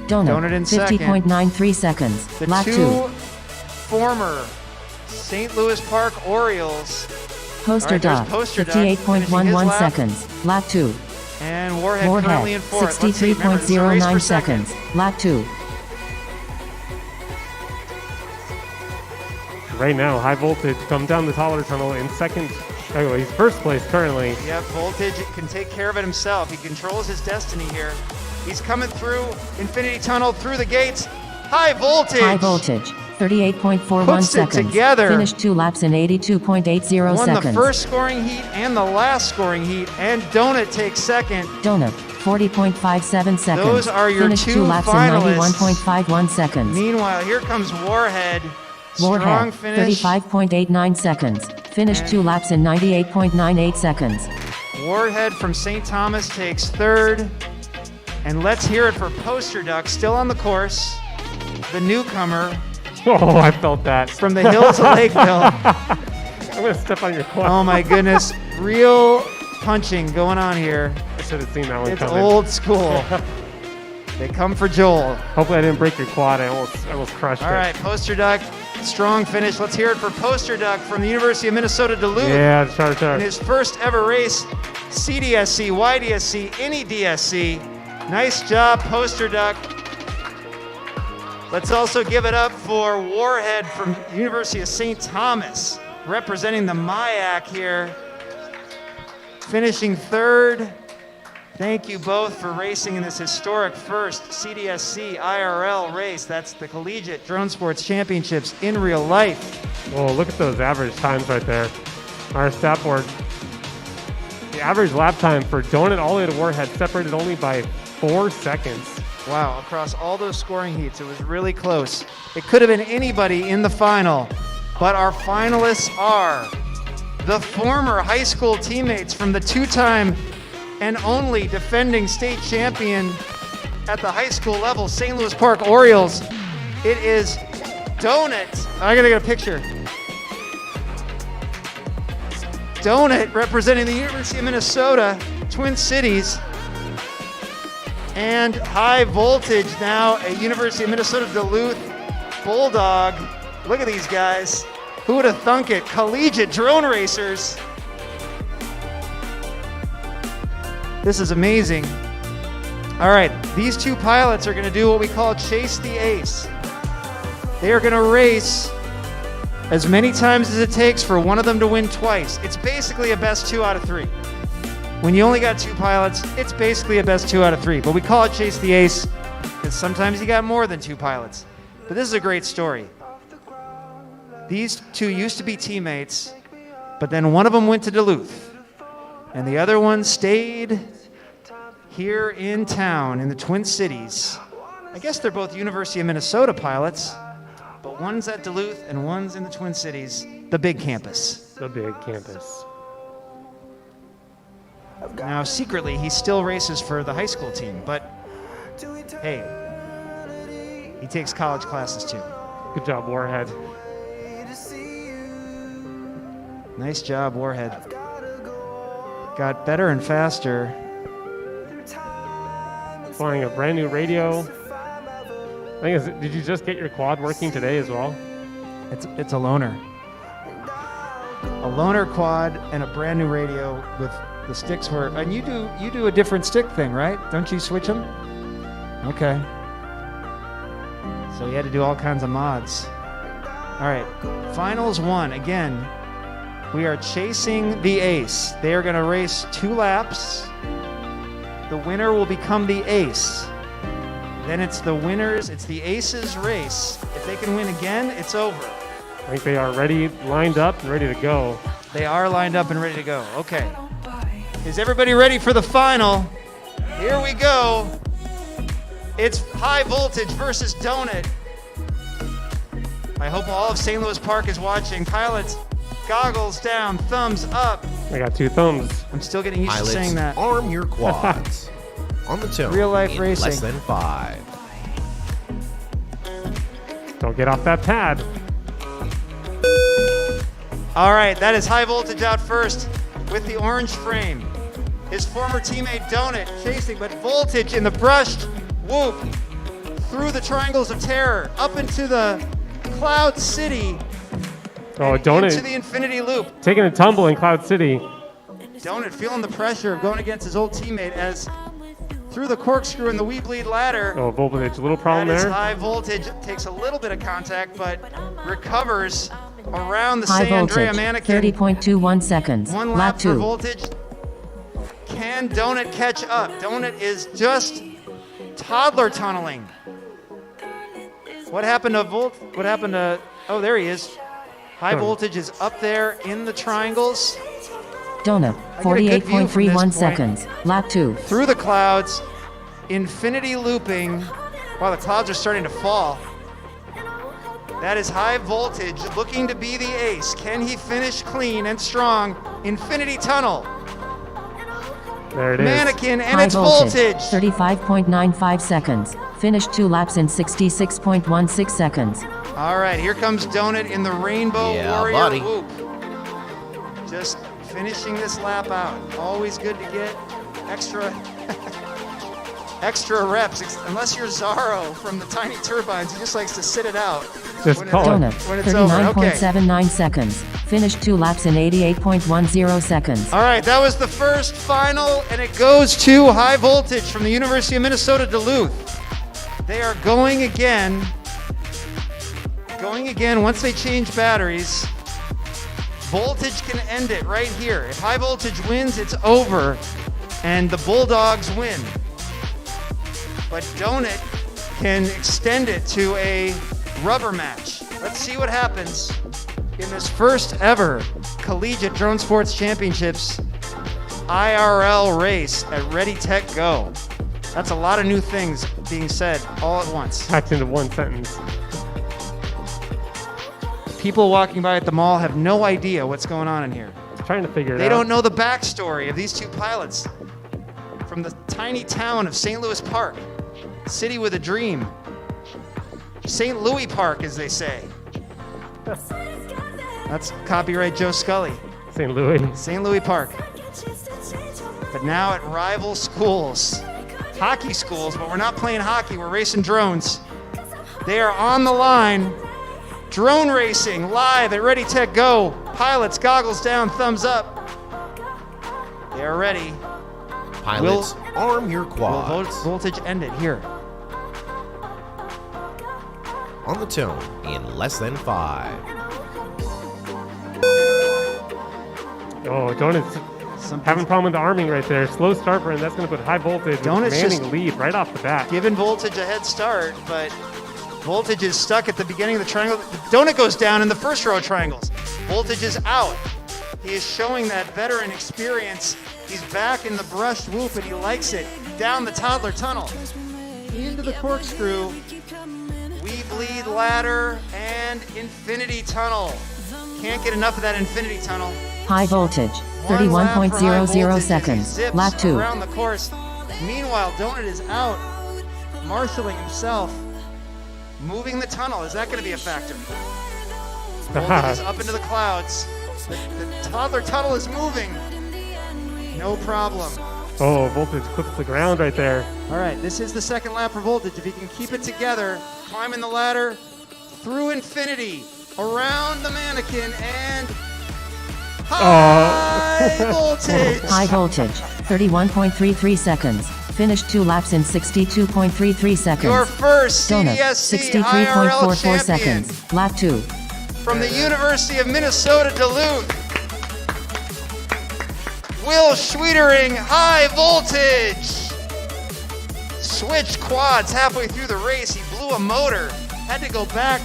Donut in second. 50.93 seconds. The Lap 2. two former St. Louis Park Orioles. Poster Duck, Poster Duck, finishing his 58.11 lap. seconds. Lap 2. And Warhead currently in fourth. Let's see, remember, this is a race 63.09 for second. seconds. Lap 2. Right now, High Voltage comes down the Tyler tunnel in second. Oh, he's first place currently. Yep, Voltage can take care of it himself. He controls his destiny here. He's coming through Infinity Tunnel, through the gates. High Voltage! High Voltage, 38.41 Puts it seconds. together. Finished 2 laps in 82.80 Won seconds. the first scoring heat and the last scoring heat, and Donut takes second. Donut, 40.57 seconds. Those are your Finished 2 2 laps finalists. in 91.51 seconds. Meanwhile, here comes Warhead. Strong Warhead, finish. 35.89 seconds. Finished 2 laps in 98.98 seconds. Warhead from St. Thomas takes third. And let's hear it for Poster Duck, still on the course. The newcomer Oh, I felt that. from the hills of Lakeville. I'm going to step on your quad. Oh my goodness. Real punching going on here. I should have seen that one It's coming. old school. They come for Joel. Hopefully I didn't break your quad. I almost crushed it. All right, Poster Duck, strong finish. Let's hear it for Poster Duck from the University of Minnesota Duluth. Yeah, Char. In his first ever race, CDSC, YDSC, any DSC. Nice job, Poster Duck. Let's also give it up for Warhead from University of St. Thomas, representing the MIAC here, finishing third. Thank you both for racing in this historic first CDSC IRL race. That's the Collegiate Drone Sports Championships in real life. Whoa, look at those average times right there. Our stat board. The average lap time for Donut all the way to Warhead separated only by 4 seconds. Wow, across all those scoring heats, it was really close. It could have been anybody in the final, but our finalists are the former high school teammates from the 2-time and only defending state champion at the high school level, St. Louis Park Orioles. It is Donut. I gotta get a picture. Donut representing the University of Minnesota, Twin Cities. And High Voltage now a University of Minnesota Duluth Bulldog. Look at these guys. Who would have thunk it? Collegiate drone racers. This is amazing. All right, these two pilots are going to do what we call chase the ace. They are going to race as many times as it takes for one of them to win twice. It's basically a best 2 out of 3. When you only got 2 pilots, it's basically a best 2 out of 3. But we call it chase the ace because sometimes you got more than 2 pilots. But this is a great story. These two used to be teammates, but then one of them went to Duluth, and the other one stayed here in town in the Twin Cities. I guess they're both University of Minnesota pilots, but one's at Duluth and one's in the Twin Cities, the big campus. The big campus. Now, secretly, he still races for the high school team, but hey, he takes college classes too. Good job, Warhead. Nice job, Warhead. Got better and faster. Flying a brand new radio. Did you just get your quad working today as well? It's a loaner. A loaner quad and a brand new radio with the sticks were. And you do a different stick thing, right? Don't you switch them? Okay. So you had to do all kinds of mods. All right, finals 1 again. We are chasing the ace. They are going to race 2 laps. The winner will become the ace. Then it's the winners, it's the aces race. If they can win again, it's over. I think they are ready, lined up, and ready to go. They are lined up and ready to go. Okay. Is everybody ready for the final? Here we go. It's High Voltage versus Donut. I hope all of St. Louis Park is watching. Pilots, goggles down, thumbs up. I got 2 thumbs. I'm still getting used Pilots, to saying that. arm your quads. On the tone. Real life in racing. Less than 5. Don't get off that pad. All right, that is High Voltage out first with the orange frame. His former teammate Donut chasing, but Voltage in the brushed whoop through the triangles of terror up into the Cloud City. Oh, into Donut the infinity loop. taking a tumble in Cloud City. Donut feeling the pressure of going against his old teammate as through the corkscrew and the wee bleed ladder. Oh, Voltage, a little problem That is there. High Voltage, takes a little bit of contact, but recovers around the High San Andrea voltage, mannequin. 30.21 seconds. One Lap lap for 2. Voltage. Can Donut catch up? Donut is just toddler tunneling. What happened to What happened to? Oh, there he is. High Voltage is up there in the triangles. Donut, I get a good view from this 48.31 point. seconds. Lap 2. Through the clouds, infinity looping. Wow, the clouds are starting to fall. That is High Voltage looking to be the ace. Can he finish clean and strong? Infinity tunnel. There it is. Mannequin, and High it's voltage, Voltage. 35.95 seconds. Finished 2 laps in 66.16 seconds. All right, here comes Donut in the Rainbow Yeah, Warrior buddy. whoop. Just finishing this lap out. Always good to get extra extra reps, unless you're Zorro from the Tiny Turbines. He just likes to sit it out. Just when call it. Donut, when it's over. Okay. 39.79 seconds. Finished 2 laps in 88.10 seconds. All right, that was the first final, and it goes to High Voltage from the University of Minnesota Duluth. They are going again. Once they change batteries. Voltage can end it right here. If High Voltage wins, it's over, and the Bulldogs win. But Donut can extend it to a rubber match. Let's see what happens in this first ever Collegiate Drone Sports Championships IRL race at Ready Tech Go. That's a lot of new things being said all at once. Packed into one sentence. People walking by at the mall have no idea what's going on in here. Trying to figure it out. They don't know the backstory of these two pilots from the tiny town of St. Louis Park, city with a dream. St. Louis Park, as they say. That's copyright Joe Scully. St. Louis. St. Louis Park. But now at rival schools, hockey schools, but we're not playing hockey, we're racing drones. They are on the line. Drone racing, live at Ready, Tech, Go. Pilots, goggles down, thumbs up. They are ready. Pilots, arm your quads. Voltage ended here. On the tone in less than 5. Oh, Donut's having a problem with the arming right there. Slow start for him. That's going to put high voltage. Donut's commanding just lead right off the bat. Giving Voltage a head start, but Voltage is stuck at the beginning of the triangle. Donut goes down in the first row of triangles. Voltage is out. He is showing that veteran experience. He's back in the brushed whoop and he likes it. Down the toddler tunnel. Into the corkscrew. We bleed ladder and infinity tunnel. Can't get enough of that infinity tunnel. High voltage, One lap for high 31.00 voltage as he seconds. zips Lap 2. around the course. Meanwhile, Donut is out, marshaling himself, moving the tunnel. Is that going to be a factor? Voltage is up into the clouds. The toddler tunnel is moving. No problem. Oh, Voltage clips the ground right there. All right, this is the second lap for Voltage. If he can keep it together, climbing the ladder through infinity, around the mannequin, and high voltage. High voltage, 31.33 seconds. Finished 2 laps in 62.33 seconds. Your first Donut, CDSC IRL 63.44 champion seconds. Lap 2. from the University of Minnesota Duluth, Will Schwietering, high voltage. Switched quads halfway through the race. He blew a motor. Had to go back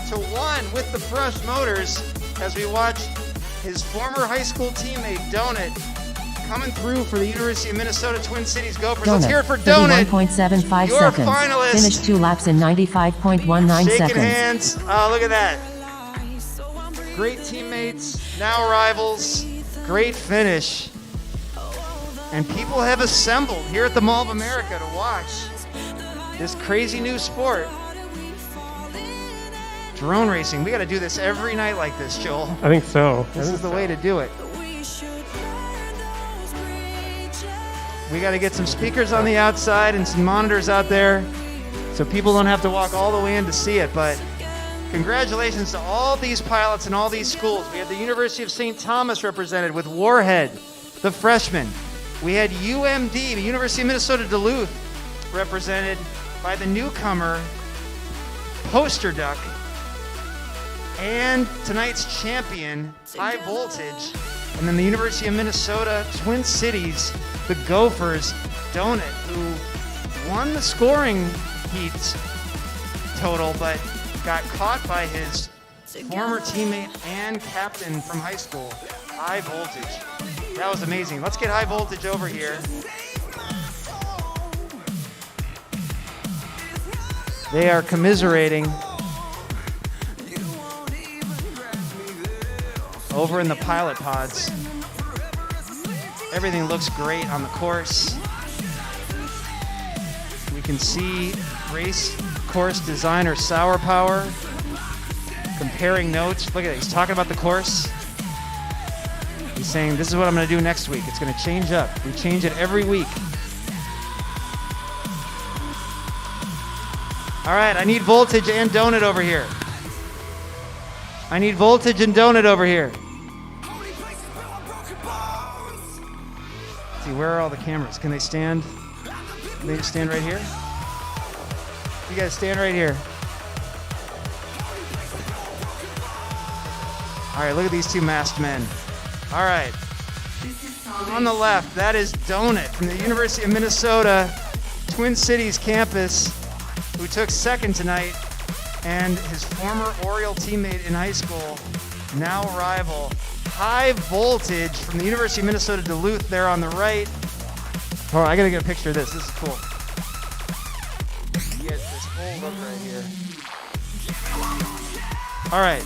to 1 with the brushed motors as we watch his former high school teammate Donut coming through for the University of Minnesota Twin Cities Gophers. Let's hear it for Donut. 31.75 Your seconds. finalist. Finished 2 laps in 95.19 Shaking seconds. hands. Oh, look at that. Great teammates, now rivals. Great finish. And people have assembled here at the Mall of America to watch this crazy new sport. Drone racing. We got to do this every night like this, Joel. I think so. This is the way to do it. We got to get some speakers on the outside and some monitors out there so people don't have to walk all the way in to see it. But congratulations to all these pilots and all these schools. We had the University of St. Thomas represented with Warhead, the freshman. We had UMD, the University of Minnesota Duluth, represented by the newcomer, Poster Duck. And tonight's champion, High Voltage. And then the University of Minnesota Twin Cities, the Gophers, Donut, who won the scoring heat total, but got caught by his former teammate and captain from high school, High Voltage. That was amazing. Let's get High Voltage over here. They are commiserating over in the pilot pods. Everything looks great on the course. We can see race course designer Sour Power comparing notes. Look at it, he's talking about the course. He's saying, this is what I'm gonna do next week. It's gonna change up. We change it every week. All right, I need Voltage and Donut over here. I need Voltage and Donut over here. Let's see, where are all the cameras? Can they stand? Can they just stand right here? You guys stand right here. All right, look at these two masked men. All right. On the left, that is Donut from the University of Minnesota Twin Cities campus, who took second tonight, and his former Oriole teammate in high school, now rival, High Voltage from the University of Minnesota Duluth there on the right. Oh, I gotta get a picture of this. This is cool. Get this whole look right here. All right.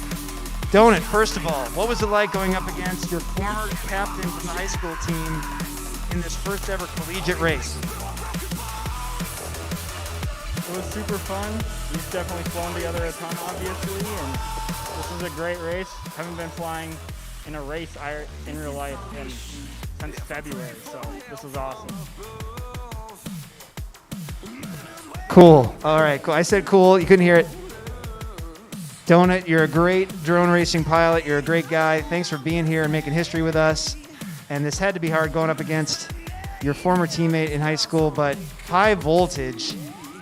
Donut, first of all, what was it like going up against your former captain from the high school team in this first ever collegiate race? It was super fun. We've definitely flown together a ton, obviously, and this was a great race. Haven't been flying in a race in real life since February, so this was awesome. Cool. All right, cool. I said cool. You couldn't hear it. Donut, you're a great drone racing pilot. You're a great guy. Thanks for being here and making history with us. And this had to be hard going up against your former teammate in high school, but High Voltage,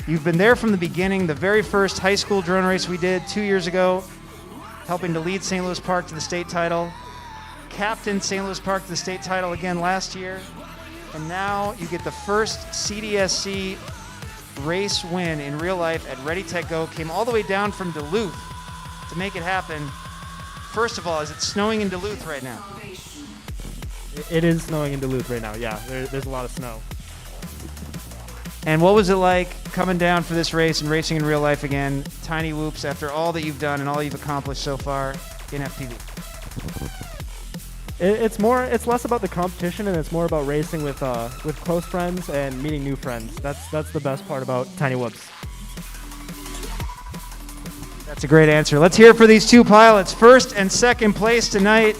you've been there from the beginning. The very first high school drone race we did 2 years ago, helping to lead St. Louis Park to the state title. Captained St. Louis Park to the state title again last year. And now you get the first CDSC race win in real life at Ready, Tech, Go. Came all the way down from Duluth to make it happen. First of all, is it snowing in Duluth right now? It is snowing in Duluth right now, yeah. There's a lot of snow. And what was it like coming down for this race and racing in real life again? Tiny whoops after all that you've done and all you've accomplished so far in FPV. It's less about the competition and it's more about racing with close friends and meeting new friends. That's the best part about Tiny Whoops. That's a great answer. Let's hear it for these two pilots. First and second place tonight.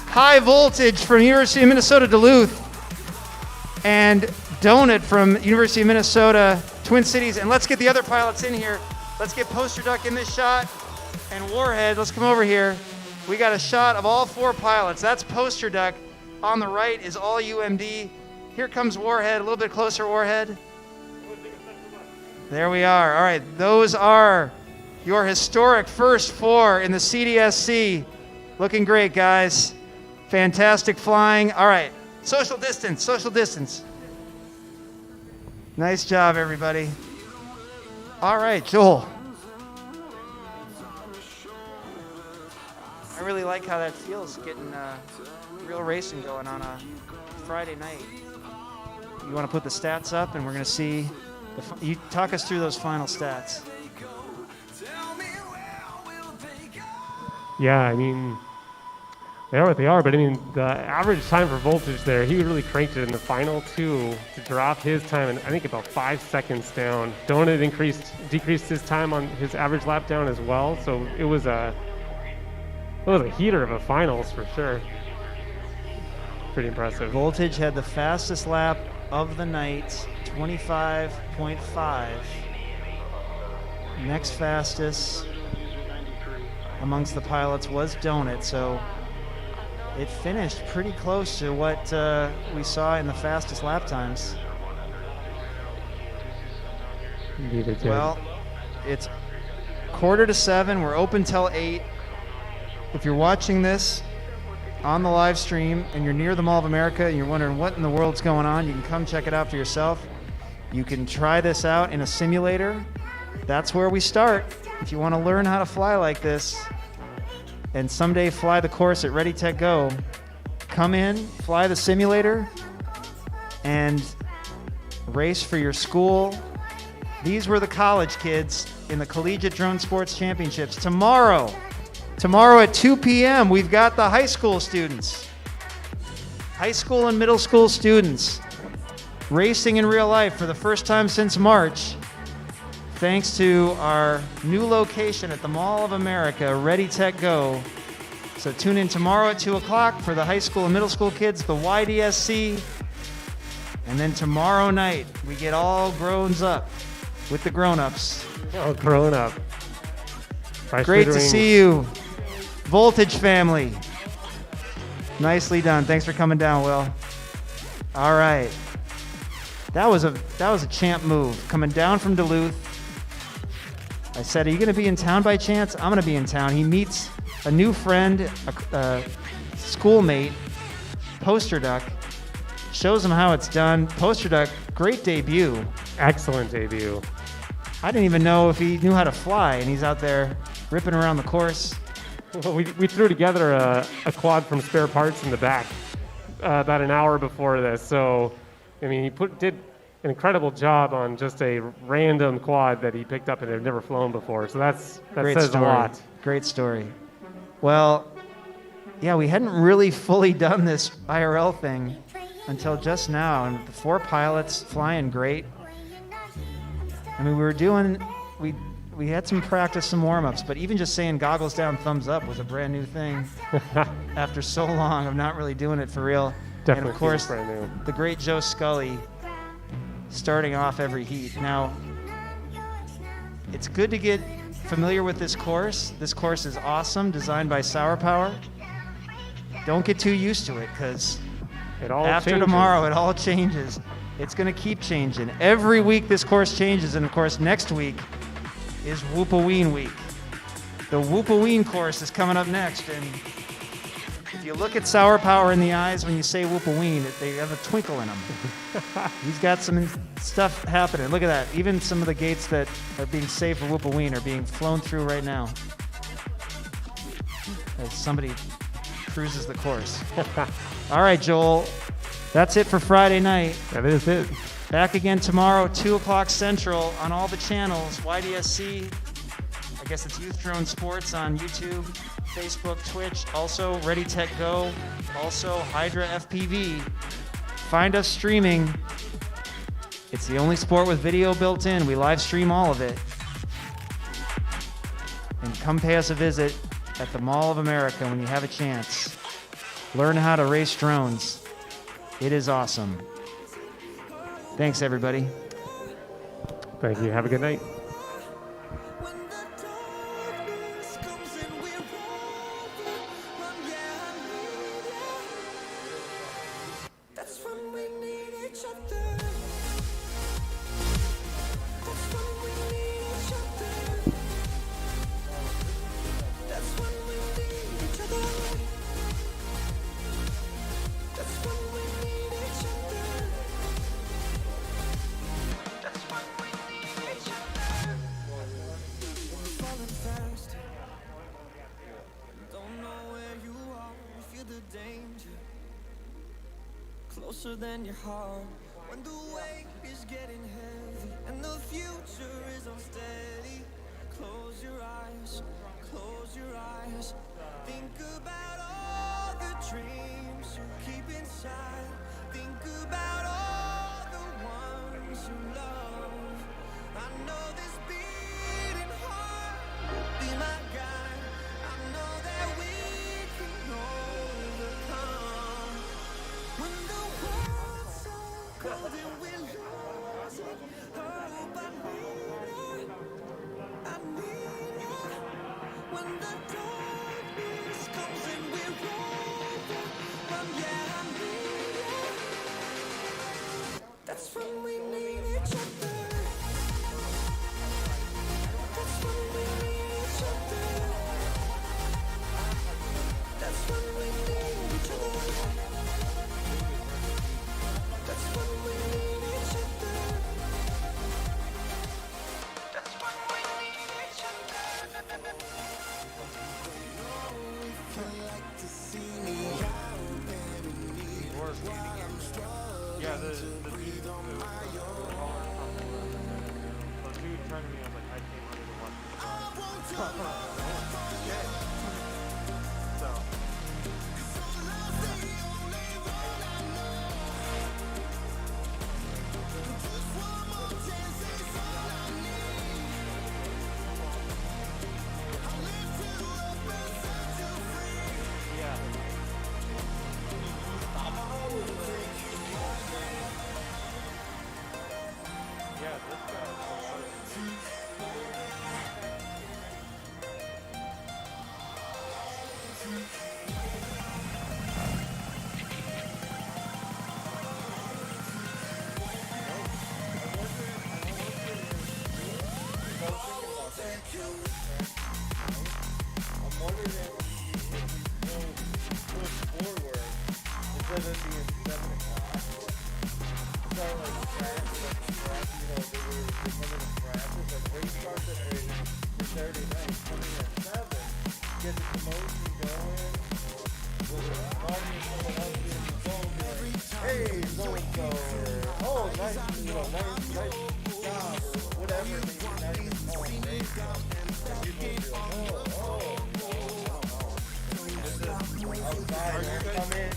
High Voltage from University of Minnesota Duluth and Donut from University of Minnesota Twin Cities. And let's get the other pilots in here. Let's get Poster Duck in this shot and Warhead. Let's come over here. We got a shot of all four pilots. That's Poster Duck. On the right is all UMD. Here comes Warhead. A little bit closer, Warhead. There we are. All right, those are your historic first four in the CDSC. Looking great, guys. Fantastic flying. All right, social distance, social distance. Nice job, everybody. All right, Joel. I really like how that feels, getting real racing going on a Friday night. You want to put the stats up, and we're going to see. You talk us through those final stats. Yeah, I mean, they are what they are, but I mean, the average time for Voltage there, he really cranked it in the final two to drop his time, and I think about 5 seconds down. Donut decreased his time on his average lap down as well, so it was a heater of a finals for sure. Pretty impressive. Voltage had the fastest lap of the night, 25.5. Next fastest amongst the pilots was Donut, so it finished pretty close to what we saw in the fastest lap times. Indeed it did. Well, it's 6:45. We're open till 8. If you're watching this on the live stream and you're near the Mall of America and you're wondering what in the world's going on, you can come check it out for yourself. You can try this out in a simulator. That's where we start. If you want to learn how to fly like this and someday fly the course at Ready, Tech, Go, come in, fly the simulator, and race for your school. These were the college kids in the Collegiate Drone Sports Championships. Tomorrow at 2 p.m., we've got the high school students. High school and middle school students racing in real life for the first time since March, thanks to our new location at the Mall of America, Ready, Tech, Go. So tune in tomorrow at 2 o'clock for the high school and middle school kids, the YDSC. And then tomorrow night, we get all grown up with the grown-ups. All grown up. Great to see you, Voltage family. Nicely done. Thanks for coming down, Will. All right. That was a champ move. Coming down from Duluth. I said, are you going to be in town by chance? I'm going to be in town. He meets a new friend, a schoolmate, Poster Duck. Shows him how it's done. Poster Duck, great debut. Excellent debut. I didn't even know if he knew how to fly, and he's out there ripping around the course. Well, we threw together a quad from spare parts in the back about an hour before this. So, I mean, he did an incredible job on just a random quad that he picked up and had never flown before. So that says a lot. Great story. Well, yeah, we hadn't really fully done this IRL thing until just now, and the four pilots flying great. I mean, we had some practice, some warm-ups, but even just saying goggles down, thumbs up was a brand new thing after so long of not really doing it for real. Definitely and of course, brand new. the great Joe Scully starting off every heat. Now, it's good to get familiar with this course. This course is awesome, designed by Sour Power. Don't get too used to it, because after changes. tomorrow, it all changes. It's going to keep changing. Every week, this course changes, and of course, next week is Whoopaween week. The Whoopaween course is coming up next, and if you look at Sour Power in the eyes when you say Whoopaween, they have a twinkle in them. He's got some stuff happening. Look at that. Even some of the gates that are being saved for Whoopaween are being flown through right now as somebody cruises the course. All right, Joel. That's it for Friday night. That is it. Back again tomorrow, 2 o'clock Central on all the channels. YDSC, I guess it's Youth Drone Sports on YouTube, Facebook, Twitch. Also, Ready Tech Go. Also, Hydra FPV. Find us streaming. It's the only sport with video built in. We live stream all of it. And come pay us a visit at the Mall of America when you have a chance. Learn how to race drones. It is awesome. Thanks, everybody. Thank you. Have a good night. Closer than your heart when the weight is getting heavy and the future is unsteady. Close your eyes, think about all the dreams you keep inside. Think about all the ones you love. I know this beating heart will be my guide. I know that we can overcome. When the world's so cold and we're losing hope, I need it. When the darkness comes and we're overrun, yeah, I need it. That's when we need each other. That's when we need each other. That's when we need each other. That's when we need each other. That's when we need each other. If you like to see me out there in need, while I'm struggling to breathe on my own, I won't turn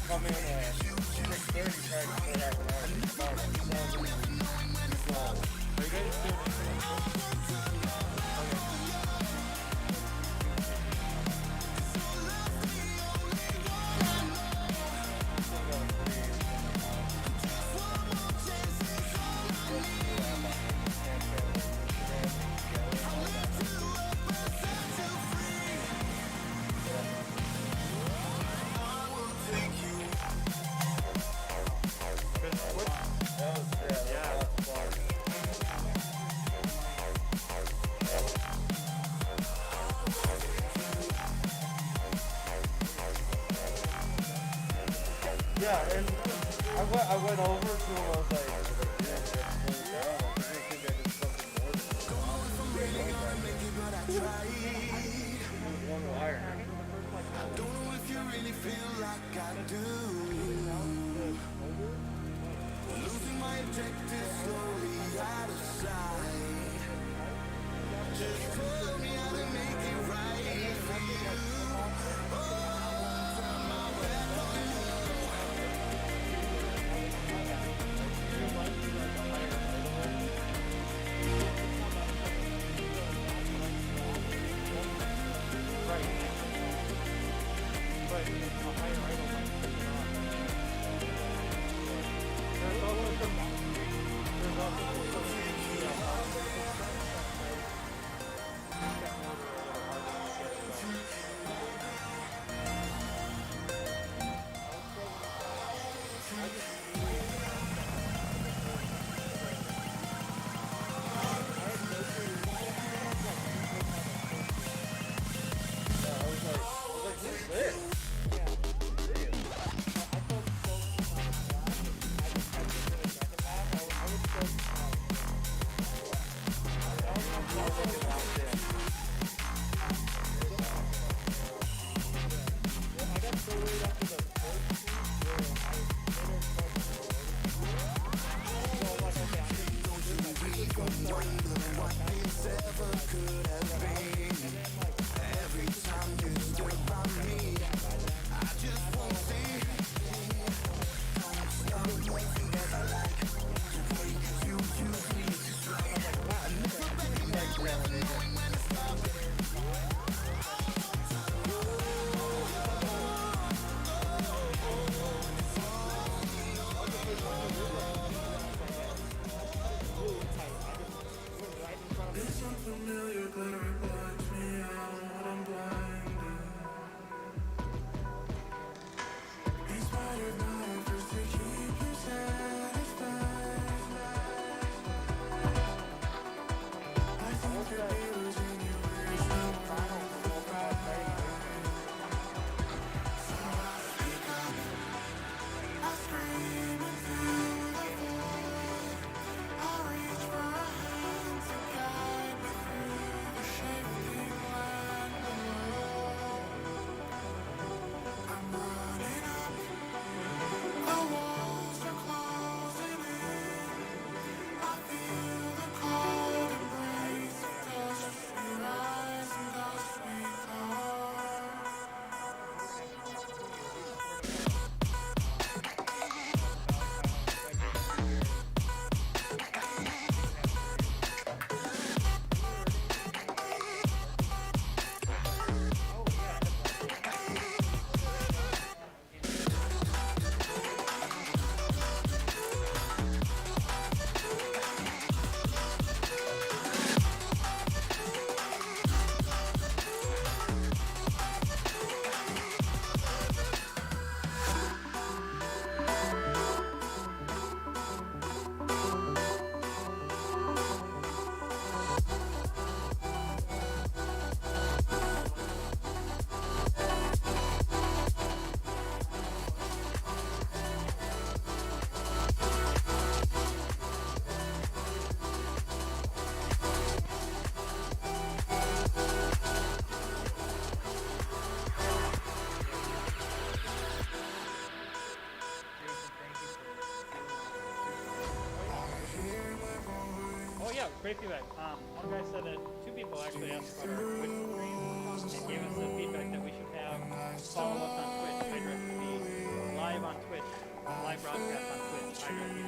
come in at 6:30, try to start half an hour. Yeah, and I went over to him, I was like, yeah, that's slowed down. I think I did something more than one wire. Don't know if you really feel like I do. Losing my objective slowly out of sight. Just tell me how to make it right for you. Turn my back on you. yeah, great feedback. One guy said that two people actually asked about our Twitch stream and gave us the feedback that we should have follow us on Twitch. Hydra to be live on Twitch, live broadcast on Twitch. Hydra